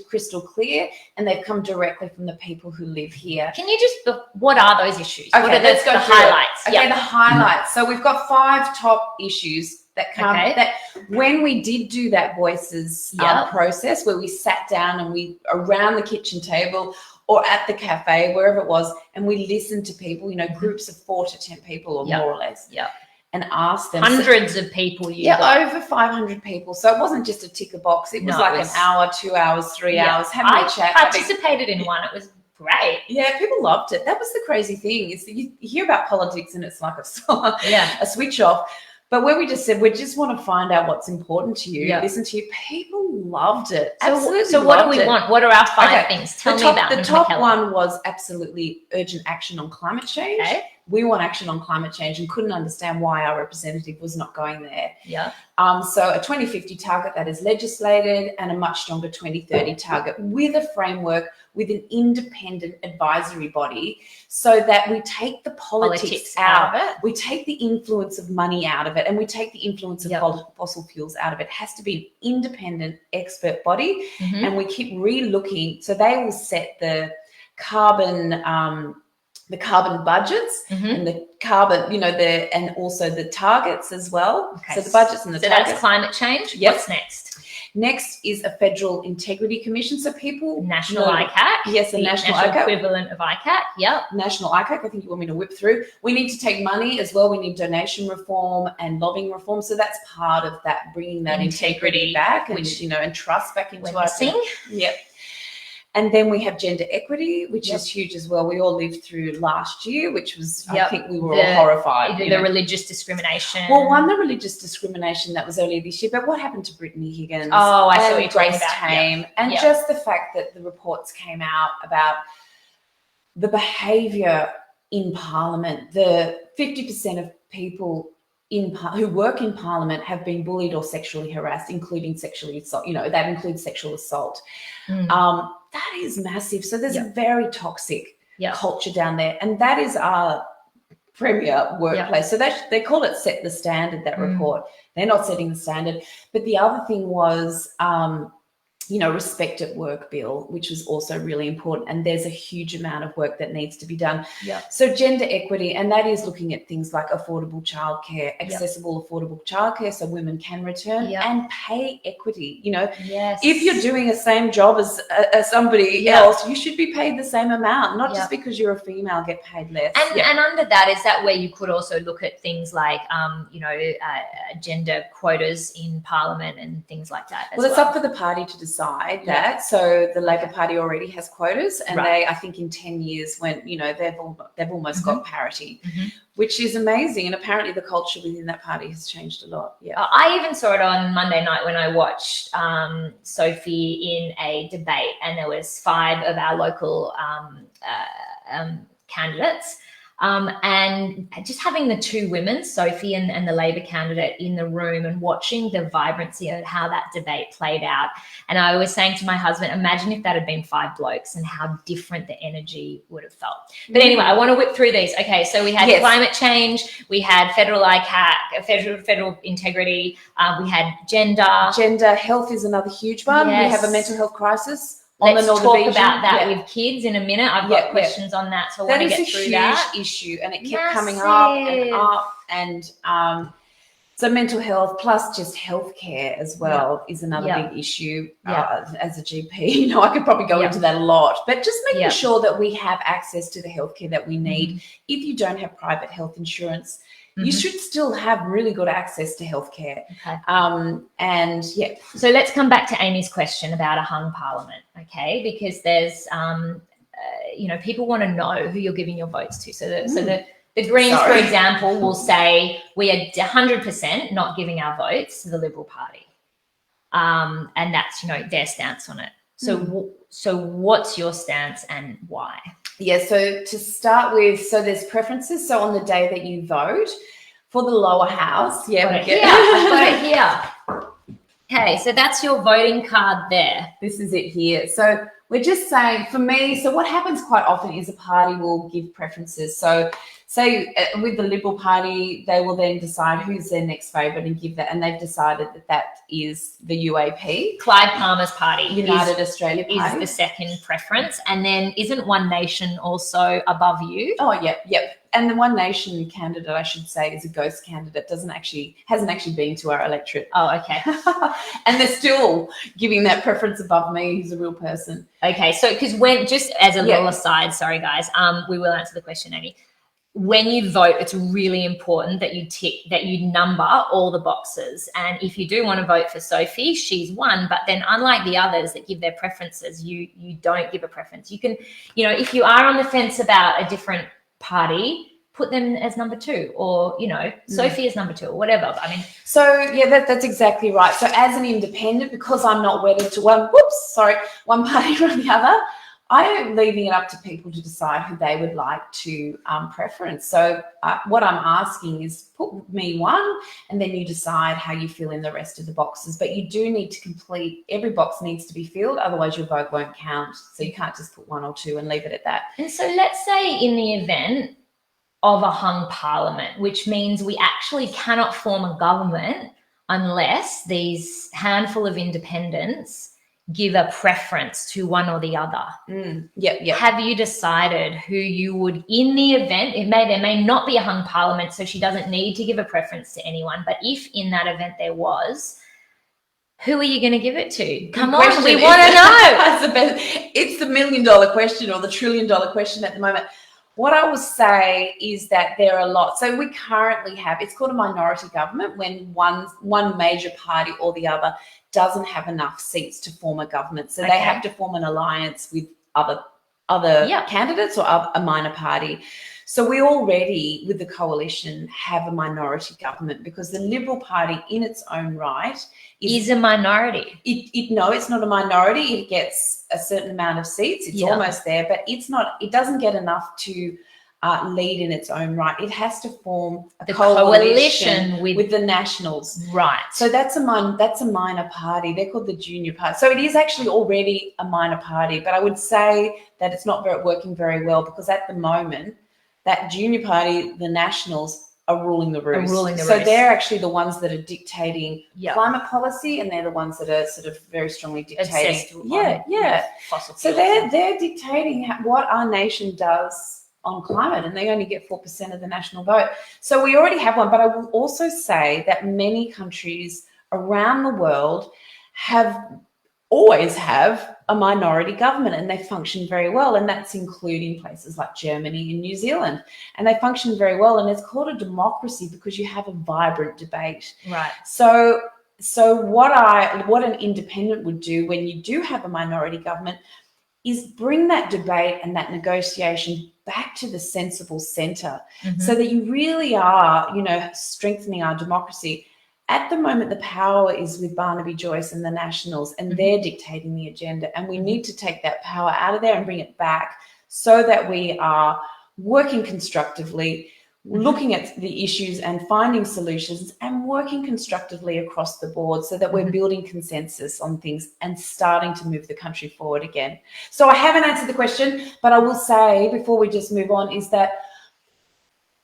crystal clear, and they've come directly from the people who live here. Can you just, what are those issues? Okay, what are let's go the through highlights? Okay, the highlights. So we've got 5 top issues that come that when we did do that voices process where we sat down and we around the kitchen table or at the cafe, wherever it was, and we listened to people, groups of 4 to 10 people or more or less. And asked them. Hundreds of people. Over 500 people. So it wasn't just a ticker box. It was an hour, 2 hours, 3 hours, having a chat. I participated in one. It was great. Yeah, people loved it. That was the crazy thing, is that you hear about politics and it's like a switch off. But when we just said, we just want to find out what's important to you, listen to you, people loved it. Absolutely. So what do we want? What are our 5 things? Tell me about them. The top one was absolutely urgent action on climate change. We want action on climate change and couldn't understand why our representative was not going there. So a 2050 target that is legislated and a much stronger 2030 target with a framework, with an independent advisory body, so that we take the politics out of it. We take the influence of money out of it, and we take the influence of fossil fuels out of it. It has to be an independent expert body, and we keep re-looking. So they will set the carbon budgets and the carbon, and also the targets as well. So the budgets and the targets. So that's climate change. What's next? Next is a Federal Integrity Commission. So people National know- ICAC. Yes, the National ICAC. equivalent of ICAC. Yep. National ICAC, I think you want me to whip through. We need to take money as well. We need donation reform and lobbying reform. So that's part of that, bringing that integrity back and, which, and trust back into we're our missing. Yep. And then we have gender equity, which is huge as well. We all lived through last year, which was, I think we were all horrified. The religious discrimination. Well, the religious discrimination that was earlier this year, but what happened to Brittany Higgins? Oh, I saw you Grace talking Tame. about. And just the fact that the reports came out about the behaviour in Parliament. The 50% of people who work in Parliament have been bullied or sexually harassed, including sexually assault. That includes sexual assault. That is massive. So there's a very toxic culture down there, and that is our premier workplace. So they call it set the standard, that report. They're not setting the standard. But the other thing was, respect at work bill, which was also really important. And there's a huge amount of work that needs to be done. So gender equity, and that is looking at things like affordable childcare, accessible affordable childcare so women can return, and pay equity. If you're doing the same job as somebody else, you should be paid the same amount, not just because you're a female get paid less. And under that, is that where you could also look at things like, gender quotas in Parliament and things like that as well? It's up for the party to decide that. So the Labor Party already has quotas, and they, I think in 10 years, when they've almost got parity, which is amazing. And apparently the culture within that party has changed a lot. I even saw it on Monday night when I watched Sophie in a debate, and there was 5 of our local candidates. And just having the 2 women, Sophie and the Labor candidate, in the room and watching the vibrancy of how that debate played out. And I was saying to my husband, imagine if that had been 5 blokes and how different the energy would have felt. But anyway, I want to whip through these. Okay, so we had climate change, we had federal ICAC, federal integrity, we had gender. Gender health is another huge one. We have a mental health crisis. Let's talk about that with kids in a minute. I've got questions on that, so I want to get through that. That is a huge issue, and it kept coming up and up. And so mental health plus just healthcare as well is another big issue. As a GP, I could probably go into that a lot, but just making sure that we have access to the healthcare that we need. If you don't have private health insurance, you should still have really good access to healthcare. So let's come back to Amy's question about a hung parliament, because there's, people want to know who you're giving your votes to. So the Greens, for example, will say we are 100% not giving our votes to the Liberal Party, and that's their stance on it. So what's your stance and why? So to start with, so there's preferences. So on the day that you vote for the lower house, I've got it here. Okay, so that's your voting card there. This is it here. So we're just saying, for me, so what happens quite often is a party will give preferences. So say with the Liberal Party, they will then decide who's their next favourite and give that, and they've decided that is the UAP. Clive Palmer's party. United Australia Party. Is the second preference. And then isn't One Nation also above you? Oh, yep. And the One Nation candidate, I should say, is a ghost candidate, hasn't actually been to our electorate. Oh, okay. And they're still giving that preference above me, who's a real person. Okay, so because just as a little aside, sorry guys, we will answer the question, Amy. When you vote, it's really important that you number all the boxes. And if you do want to vote for Sophie, she's one. But then unlike the others that give their preferences, you don't give a preference. You can, if you are on the fence about a different party, put them as number 2, or Sophie as number 2, or whatever. That's exactly right. So as an independent, because I'm not wedded to one party or the other, I am leaving it up to people to decide who they would like to preference. So what I'm asking is put me one, and then you decide how you fill in the rest of the boxes. But you do need to complete, every box needs to be filled, otherwise your vote won't count. So you can't just put 1 or 2 and leave it at that. And so let's say in the event of a hung parliament, which means we actually cannot form a government unless these handful of independents give a preference to one or the other. Have you decided who you would, in the event, there may not be a hung parliament, so she doesn't need to give a preference to anyone, but if in that event there was, Who are you going to give it to? Come Good on, question. we want to know. That's the best. It's the $1 million question or the $1 trillion question at the moment. What I will say is that there are a lot. So we currently have, it's called a minority government, when one major party or the other doesn't have enough seats to form a government. So they have to form an alliance with other candidates or a minor party. So we already, with the coalition, have a minority government because the Liberal Party in its own right is a minority. No, it's not a minority. It gets a certain amount of seats. It's almost there, but it's not. It doesn't get enough to lead in its own right. It has to form a coalition with the Nationals. Right. So that's a minor party. They're called the junior party. So it is actually already a minor party, but I would say that it's not working very well because at the moment, that junior party, the Nationals, are ruling the roost. So they're actually the ones that are dictating climate policy, and they're the ones that are sort of very strongly dictating. Fossil so fuels. they're dictating what our nation does on climate, and they only get 4% of the national vote. So we already have one, but I will also say that many countries around the world always have a minority government, and they function very well, and that's including places like Germany and New Zealand, and they function very well, and it's called a democracy because you have a vibrant debate. Right. So what an independent would do when you do have a minority government is bring that debate and that negotiation back to the sensible center, so that you really are, strengthening our democracy. At the moment, the power is with Barnaby Joyce and the Nationals, and they're dictating the agenda. And we need to take that power out of there and bring it back so that we are working constructively, looking at the issues and finding solutions, and working constructively across the board so that we're building consensus on things and starting to move the country forward again. So I haven't answered the question, but I will say before we just move on is that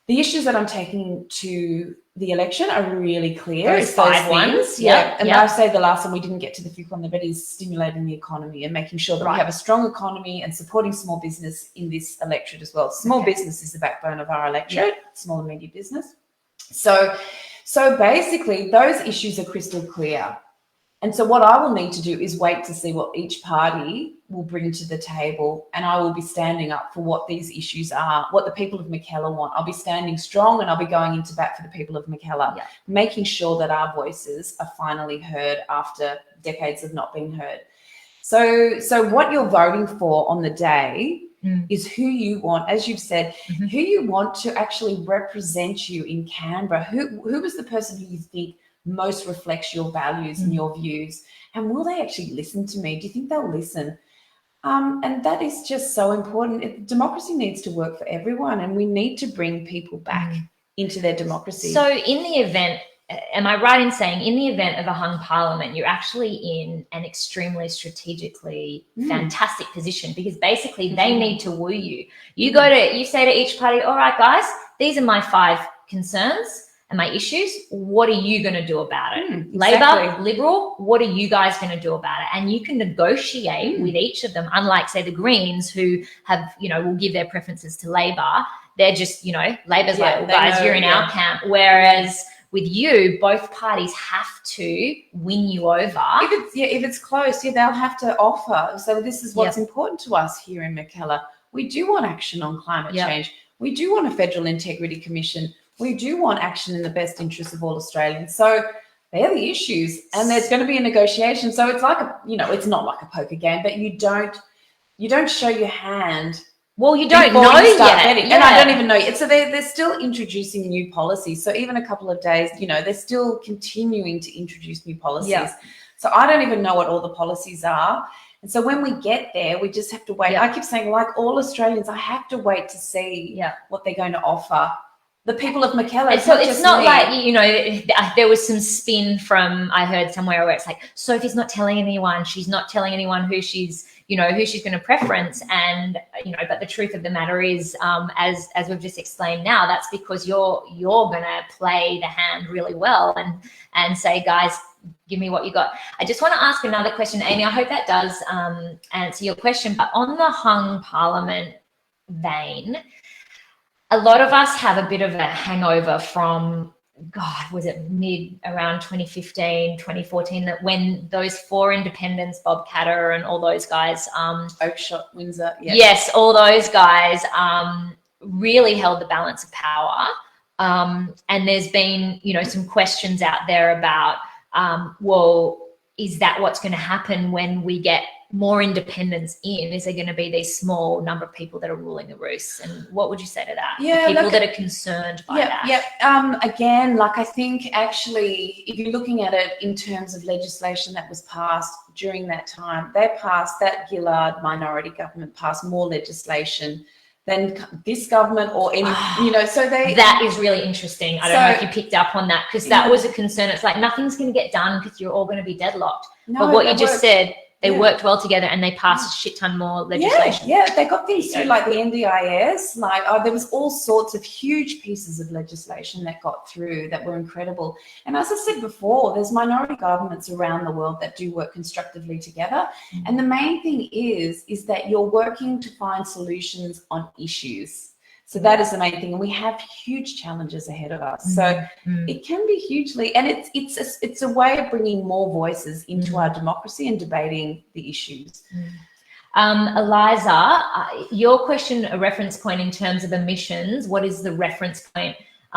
the issues that I'm taking to the election are really clear. Those 5 ones. I say the last one we didn't get to the fifth one, but is stimulating the economy and making sure that we have a strong economy and supporting small business in this electorate as well. Small business is the backbone of our electorate, small and medium business. So basically those issues are crystal clear. And so what I will need to do is wait to see what each party will bring to the table, and I will be standing up for what these issues are, what the people of Mackellar want. I'll be standing strong, and I'll be going into bat for the people of Mackellar, making sure that our voices are finally heard after decades of not being heard. So what you're voting for on the day is who you want, as you've said, who you want to actually represent you in Canberra. Who is the person who you think most reflects your values and your views, and will they actually listen to me? Do you think they'll listen? And that is just so important. Democracy needs to work for everyone, and we need to bring people back into their democracy. So in the event, am I right in saying in the event of a hung parliament, you're actually in an extremely strategically fantastic position, because basically they need to woo you. You say to each party, all right, guys, these are my 5 concerns and my issues. What are you going to do about it? Exactly. Labor, Liberal, what are you guys going to do about it? And you can negotiate with each of them, unlike, say, the Greens, who have, will give their preferences to Labor. They're just, Labor's like, well, guys, you're in our camp. Whereas with you, both parties have to win you over. If it's close, they'll have to offer. So this is what's important to us here in Mackellar. We do want action on climate change. We do want a Federal Integrity Commission. We do want action in the best interest of all Australians. So they're the issues, and there's going to be a negotiation. So it's like it's not like a poker game, but you don't show your hand. Well, you don't know yet. And I don't even know yet. So they're still introducing new policies. So even a couple of days, they're still continuing to introduce new policies. Yeah. So I don't even know what all the policies are. And so when we get there, we just have to wait. I keep saying, like all Australians, I have to wait to see what they're going to offer the people of Mackellar. So it's not like, there was some spin from, I heard somewhere where it's like, Sophie's not telling anyone, she's not telling anyone who she's going to preference. And, but the truth of the matter is, as we've just explained now, that's because you're going to play the hand really well and say, guys, give me what you got. I just want to ask another question, Amy. I hope that does answer your question. But on the hung parliament vein, a lot of us have a bit of a hangover from God, was it around 2015, 2014, that when those 4 independents, Bob Catter and all those guys, Oakeshott, Windsor, yes, all those guys really held the balance of power. And there's been, some questions out there about, well, is that what's going to happen when we get more independence in? Is there going to be these small number of people that are ruling the roost? And what would you say to that? Yeah, the people that are concerned by that. Again, like I think actually, if you're looking at it in terms of legislation that was passed during that time, that Gillard minority government passed more legislation than this government or any, so that is really interesting. I don't know if you picked up on that, because that was a concern. It's like nothing's going to get done because you're all going to be deadlocked. No, but what you just said, they worked well together and they passed a shit ton more legislation. Yeah, they got things through, like the NDIS. There was all sorts of huge pieces of legislation that got through that were incredible. And as I said before, there's minority governments around the world that do work constructively together. Mm-hmm. And the main thing is that you're working to find solutions on issues. So that is the main thing, and we have huge challenges ahead of us. So it can be hugely, and it's a way of bringing more voices into our democracy and debating the issues. Eliza, your question, a reference point in terms of emissions. What is the reference point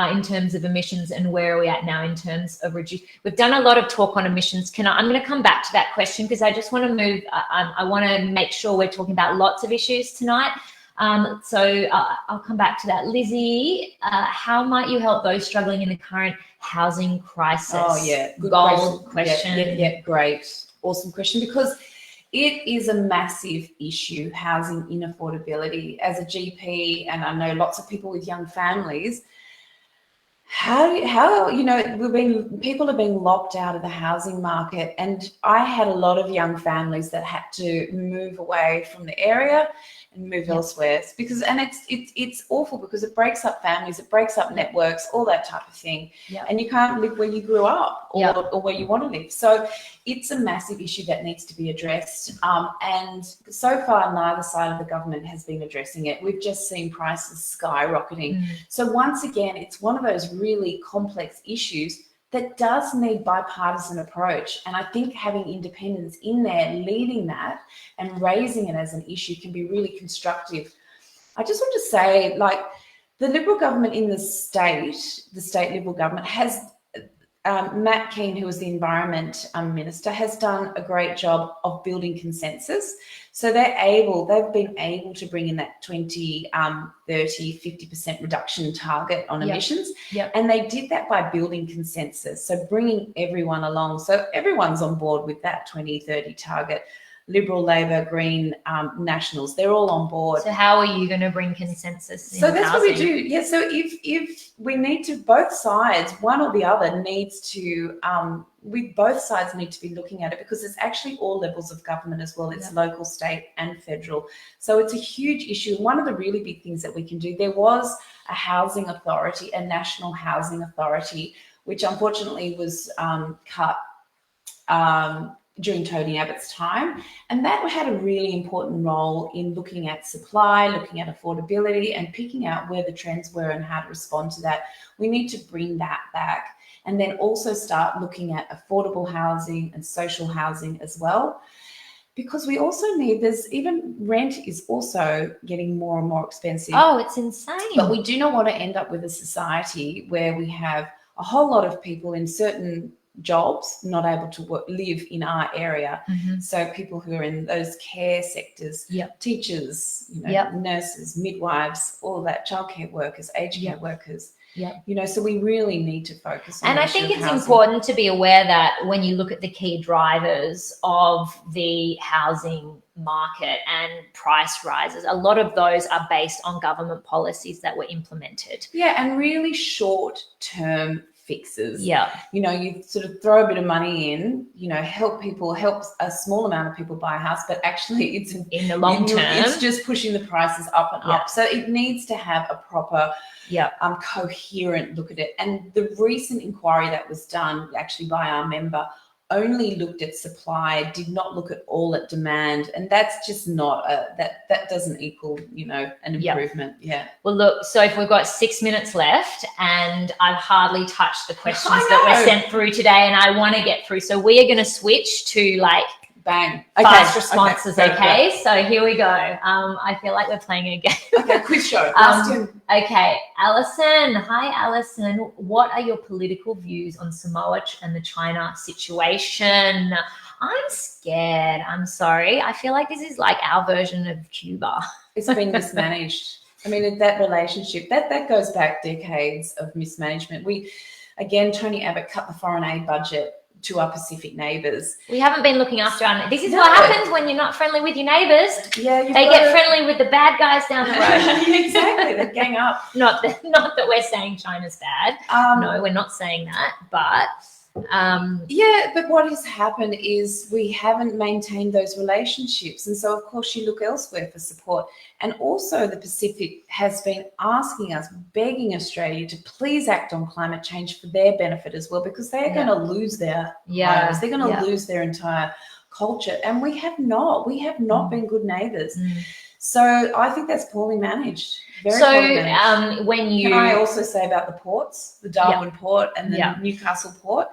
in terms of emissions, and where are we at now in terms of reduce? We've done a lot of talk on emissions. I'm going to come back to that question because I just want to move. I want to make sure we're talking about lots of issues tonight. So I'll come back to that. Lizzie, how might you help those struggling in the current housing crisis? Oh, yeah. Good question. Yeah, great. Awesome question, because it is a massive issue, housing inaffordability. As a GP, and I know lots of people with young families, people are being locked out of the housing market, and I had a lot of young families that had to move away from the area and move elsewhere, because it's awful, because it breaks up families, it breaks up networks, all that type of thing, and you can't live where you grew up or where you want to live. So it's a massive issue that needs to be addressed, and so far neither side of the government has been addressing it. We've just seen prices skyrocketing. So once again, it's one of those really complex issues that does need bipartisan approach. And I think having independents in there leading that and raising it as an issue can be really constructive. I just want to say, the Liberal government in the state Liberal government has, Matt Keane, who was the Environment Minister, has done a great job of building consensus. So they've been able to bring in that 20, 30, 50% reduction target on emissions. And they did that by building consensus. So bringing everyone along. So everyone's on board with that 2030 target. Liberal, Labor, Green, Nationals, they're all on board. So how are you going to bring consensus in So that's housing? what we do. Yeah, so if we need to, both sides, one or the other needs to, both sides need to be looking at it, because it's actually all levels of government as well. It's local, state and federal. So it's a huge issue. One of the really big things that we can do, there was a housing authority, a national housing authority, which unfortunately was cut during Tony Abbott's time, and that had a really important role in looking at supply, looking at affordability, and picking out where the trends were and how to respond to that. We need to bring that back, and then also start looking at affordable housing and social housing as well, because we also need, even rent is also getting more and more expensive. Oh, it's insane. But we do not want to end up with a society where we have a whole lot of people in certain jobs not able to live in our area. So people who are in those care sectors, teachers, nurses, midwives, all that, childcare workers, aged care workers. So we really need to focus on. And I think it's important to be aware that when you look at the key drivers of the housing market and price rises, a lot of those are based on government policies that were implemented. And really short-term fixes. You sort of throw a bit of money in, help a small amount of people buy a house, but actually it's in the long term, it's just pushing the prices up and up. So it needs to have a proper coherent look at it. And the recent inquiry that was done actually by our member only looked at supply, did not look at all at demand, and that's just not that doesn't equal, you know, an improvement. Yeah. Well, look, so if we've got 6 minutes left, and I've hardly touched the questions that were sent through today, and I want to get through, so we are going to switch to like bang fast responses. Okay, so here we go. I feel like we're playing a game. Okay, quiz show. Okay, Alison. Hi, Alison. What are your political views on Samoa and the China situation? I'm scared. I'm sorry. I feel like this is like our version of Cuba. It's been mismanaged. I mean, that relationship, that goes back decades of mismanagement. Tony Abbott cut the foreign aid budget to our Pacific neighbours. We haven't been looking after our. This is what happens when you're not friendly with your neighbours. Yeah, they get friendly with the bad guys down the road. Exactly, they gang up. Not that we're saying China's bad. No, we're not saying that. But but what has happened is we haven't maintained those relationships, and so of course you look elsewhere for support. And also the Pacific has been asking us, begging Australia to please act on climate change for their benefit as well, because they're going to lose their homes. They're going to lose their entire culture, and we have not been good neighbours. So I think that's poorly managed. Very poorly managed. Can I also say about the ports, the Darwin port and the Newcastle port?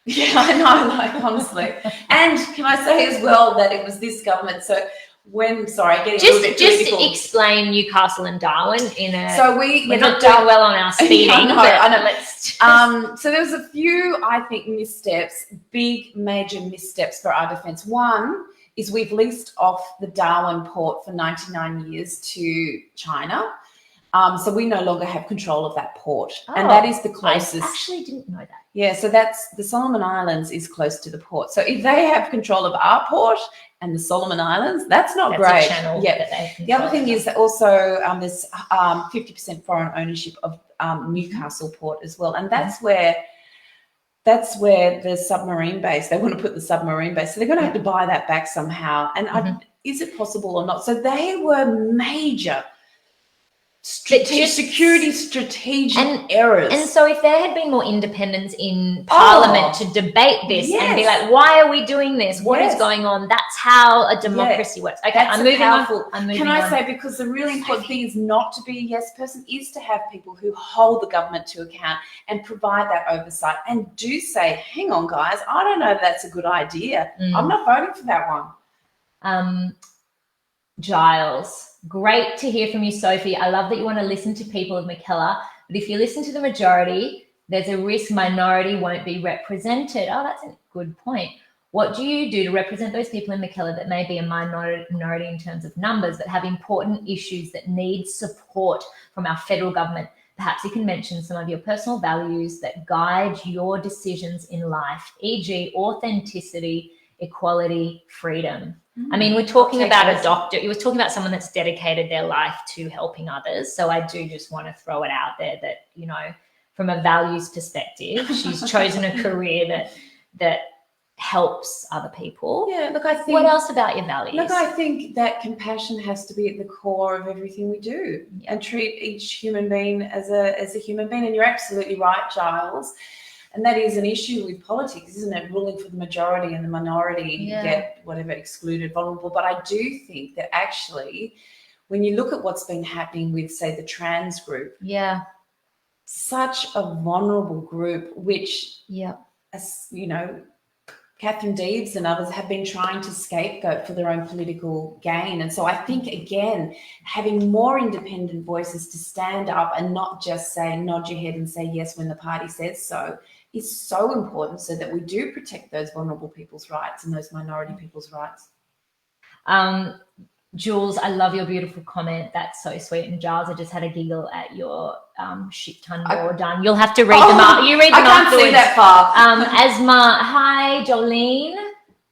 Yeah, I know, like honestly. And can I say as well that it was this government? So getting a little bit political. Just explain Newcastle and Darwin in a. So we're not doing well on our speeding. I know. Let's so there was a few, I think, big major missteps for our defence. One is we've leased off the Darwin port for 99 years to China. So we no longer have control of that port. And that is the closest. I actually didn't know that. Yeah, so that's the Solomon Islands is close to the port. So if they have control of our port and the Solomon Islands, that's not great. A channel that they the other thing is that also there's 50% foreign ownership of Newcastle port as well. And that's where the submarine base, they want to put the submarine base. So they're going to have to buy that back somehow. And is it possible or not? So they were major security strategic errors. And so if there had been more independence in Parliament to debate this and be like, why are we doing this? What is going on? That's how a democracy works. Okay, I'm moving on. Can I say, because the really important thing is not to be a yes person, is to have people who hold the government to account and provide that oversight and do say, hang on, guys, I don't know if that's a good idea. I'm not voting for that one. Giles, great to hear from you, Sophie. I love that you want to listen to people of Mackellar, but if you listen to the majority, there's a risk minority won't be represented. Oh, that's a good point. What do you do to represent those people in Mackellar that may be a minority in terms of numbers, but have important issues that need support from our federal government? Perhaps you can mention some of your personal values that guide your decisions in life, e.g. authenticity, equality, freedom. I mean, we're talking about a doctor. You were talking about someone that's dedicated their life to helping others. So I do just want to throw it out there that, you know, from a values perspective, she's chosen a career that helps other people. Yeah, look, I think. What else about your values? Look, I think that compassion has to be at the core of everything we do, and treat each human being as a human being. And you're absolutely right, Giles. And that is an issue with politics, isn't it? Ruling for the majority and the minority get whatever excluded, vulnerable. But I do think that actually, when you look at what's been happening with, say, the trans group, such a vulnerable group, which, as you know, Catherine Deves and others have been trying to scapegoat for their own political gain. And so I think, again, having more independent voices to stand up and not just say, nod your head and say yes when the party says so, is so important, so that we do protect those vulnerable people's rights and those minority people's rights. Jules, I love your beautiful comment. That's so sweet. And Giles, I just had a giggle at your shit ton more done. You'll have to read them up. You read them afterwards. I can't see that far. Hi, Jolene.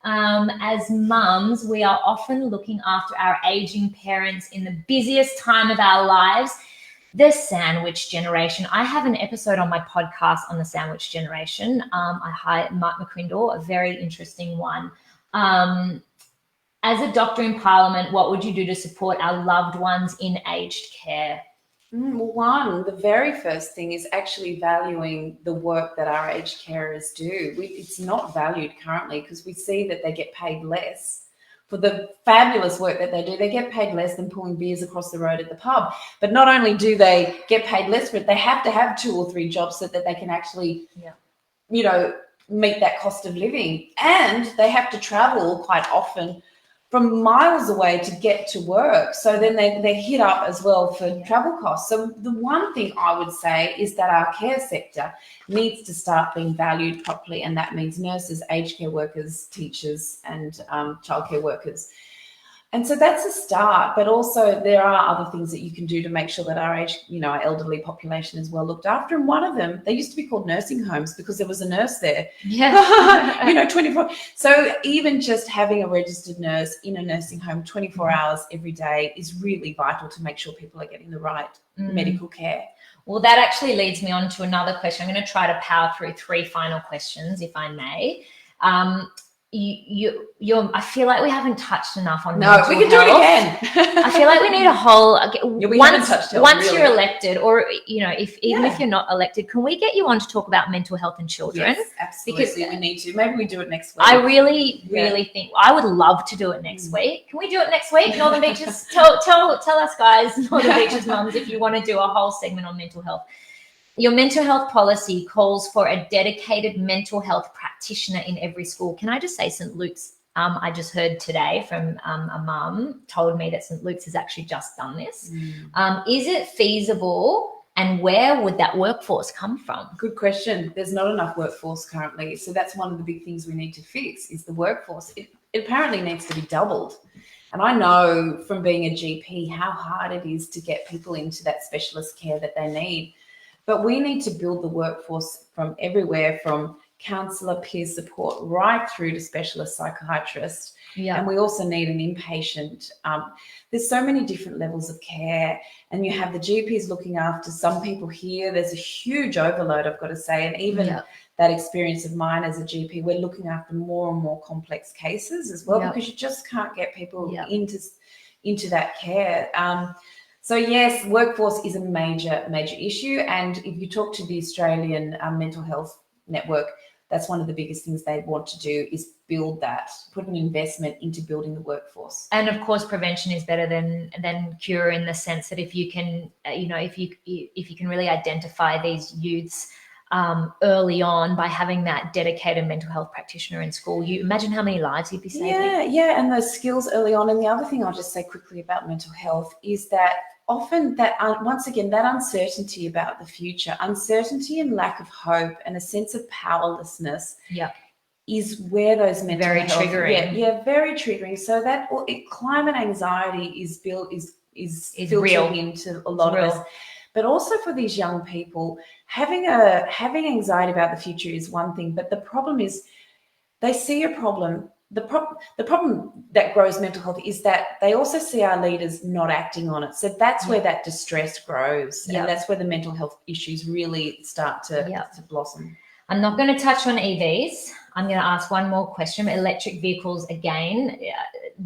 As mums, we are often looking after our aging parents in the busiest time of our lives. The sandwich generation. I have an episode on my podcast on the sandwich generation. I hired Mark McCrindle, a very interesting one. As a doctor in Parliament, what would you do to support our loved ones in aged care? Well, the very first thing is actually valuing the work that our aged carers do. It's not valued currently because we see that they get paid less for the fabulous work that they do. They get paid less than pulling beers across the road at the pub. But not only do they get paid less for it, they have to have 2 or 3 jobs so that they can actually, meet that cost of living. And they have to travel quite often from miles away to get to work. So then they're hit up as well for travel costs. So the one thing I would say is that our care sector needs to start being valued properly, and that means nurses, aged care workers, teachers, and childcare workers. And so that's a start, but also there are other things that you can do to make sure that our elderly population is well looked after. And one of them, they used to be called nursing homes because there was a nurse there. Yeah. 24. So even just having a registered nurse in a nursing home 24 hours every day is really vital to make sure people are getting the right medical care. Well, that actually leads me on to another question. I'm going to try to power through 3 final questions, if I may. I feel like we haven't touched enough on mental we can health. do it again. I feel like we need a whole once you're elected, or even if you're not elected, can we get you on to talk about mental health in children? Yes, absolutely. Because we need to. Maybe we do it next week. I really think I would love to do it next week. Can we do it next week? Northern Beaches, tell us guys, Northern Beaches mums, if you want to do a whole segment on mental health. Your mental health policy calls for a dedicated mental health practitioner in every school. Can I just say St. Luke's, I just heard today from a mum told me that St. Luke's has actually just done this. Is it feasible, and where would that workforce come from? Good question. There's not enough workforce currently. So that's one of the big things we need to fix is the workforce. It apparently needs to be doubled. And I know from being a GP how hard it is to get people into that specialist care that they need. But we need to build the workforce from everywhere, from counsellor, peer support, right through to specialist psychiatrist. And we also need an inpatient. There's so many different levels of care, and you have the GPs looking after some people here. There's a huge overload, I've got to say, and even that experience of mine as a GP, we're looking after more and more complex cases as well because you just can't get people into that care. So yes, workforce is a major issue. And if you talk to the Australian Mental Health Network, that's one of the biggest things they want to do is build that, put an investment into building the workforce. And of course, prevention is better than cure, in the sense that if you can, if you can really identify these youths early on by having that dedicated mental health practitioner in school, you imagine how many lives you'd be saving. And those skills early on. And the other thing I'll just say quickly about mental health is that often that once again, that uncertainty about the future, uncertainty and lack of hope and a sense of powerlessness is where those mental health, triggering. Very triggering. So that climate anxiety is filtering real into a lot of us. But also for these young people, having anxiety about the future is one thing, but the problem is they see a problem. The problem that grows mental health is that they also see our leaders not acting on it. So that's where that distress grows, and that's where the mental health issues really start to blossom. I'm not going to touch on EVs. I'm going to ask one more question. Electric vehicles again.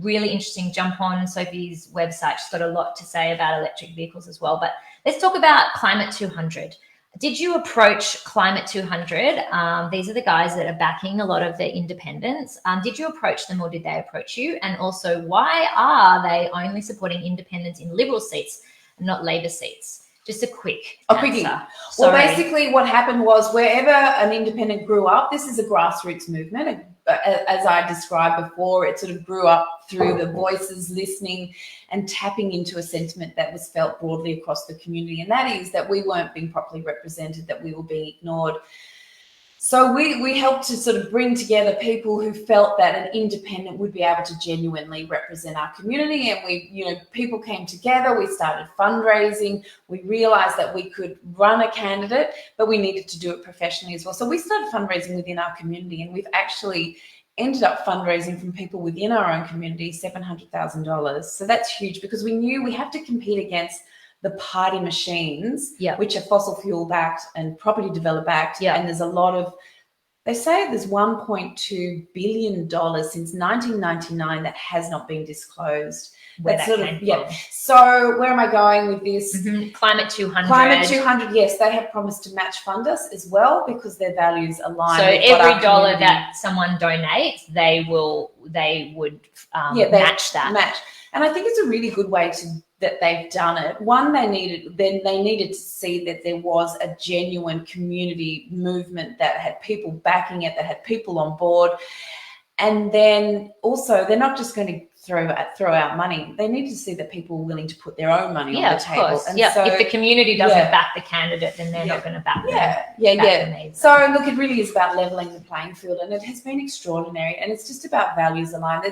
Really interesting. Jump on Sophie's website. She's got a lot to say about electric vehicles as well. But let's talk about Climate 200. Did you approach Climate 200? These are the guys that are backing a lot of the independents. Did you approach them, or did they approach you? And also, why are they only supporting independents in Liberal seats and not Labor seats? Just a quick answer. Well, basically what happened was wherever an independent grew up, this is a grassroots movement. As I described before, it sort of grew up through the voices, listening and tapping into a sentiment that was felt broadly across the community. And that is that we weren't being properly represented, that we were being ignored. So we helped to sort of bring together people who felt that an independent would be able to genuinely represent our community. And people came together, we started fundraising, we realized that we could run a candidate, but we needed to do it professionally as well. So we started fundraising within our community, and we've actually ended up fundraising from people within our own community, $700,000. So that's huge, because we knew we have to compete against the party machines, which are fossil fuel backed and property developer backed. And there's a lot of They say there's $1.2 billion since 1999 that has not been disclosed. Where that came from. So where am I going with this? Climate 200. Climate 200, yes, they have promised to match fund us as well because their values align. So with every dollar that someone donates, they would match that. Match. And I think it's a really good way that they've done it. One, they needed to see that there was a genuine community movement that had people backing it, that had people on board. And then also, they're not just going to throw out money. They need to see that people are willing to put their own money on the table. Course. And so, if the community doesn't back the candidate, then they're not going to back them. So look, it really is about leveling the playing field, and it has been extraordinary. And it's just about values aligned.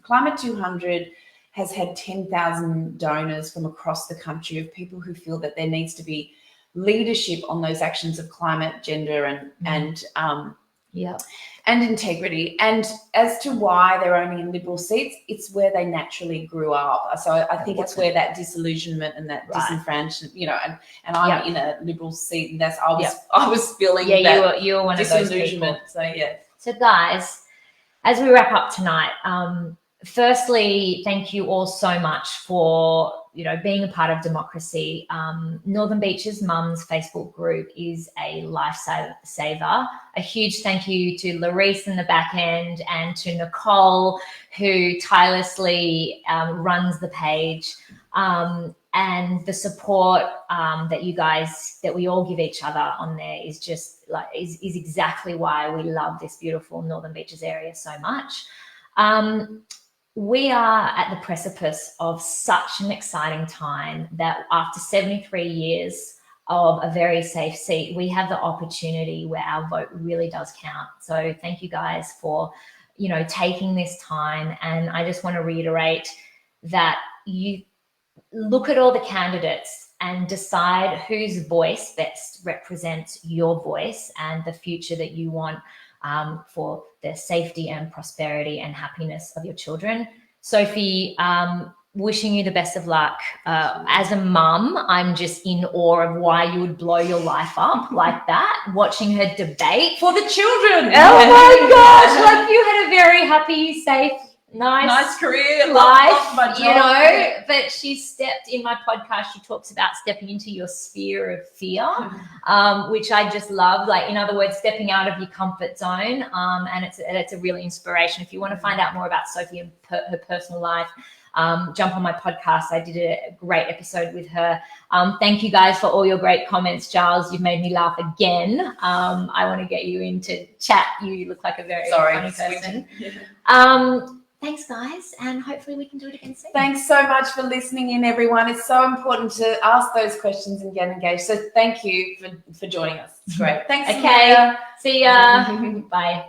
Climate 200 has had 10,000 donors from across the country of people who feel that there needs to be leadership on those actions of climate, gender, and integrity. And as to why they're only in Liberal seats, it's where they naturally grew up. So I think it's where that disillusionment and that disenfranchisement, and I'm in a Liberal seat, and that's I was feeling that you were one of those people. So guys, as we wrap up tonight, firstly, thank you all so much for being a part of democracy. Northern Beaches Mums Facebook group is a lifesaver. A huge thank you to Larisse in the back end and to Nicole, who tirelessly runs the page. And the support that we all give each other on there is just is exactly why we love this beautiful Northern Beaches area so much. We are at the precipice of such an exciting time that after 73 years of a very safe seat, we have the opportunity where our vote really does count. So thank you guys for, taking this time. And I just want to reiterate that you look at all the candidates and decide whose voice best represents your voice and the future that you want for the safety and prosperity and happiness of your children. Sophie, wishing you the best of luck. As a mum, I'm just in awe of why you would blow your life up like that, watching her debate for the children. Oh my gosh, you had a very happy, safe, nice career, life, but she stepped in my podcast. She talks about stepping into your sphere of fear, which I just love. In other words, stepping out of your comfort zone. And it's a really inspiration. If you want to find out more about Sophie and her personal life, jump on my podcast. I did a great episode with her. Thank you guys for all your great comments. Charles, you've made me laugh again. I want to get you into chat. You look like a very funny person. Thanks, guys, and hopefully we can do it again soon. Thanks so much for listening in, everyone. It's so important to ask those questions and get engaged. So thank you for joining us. It's great. Thanks. Okay. See ya. Bye.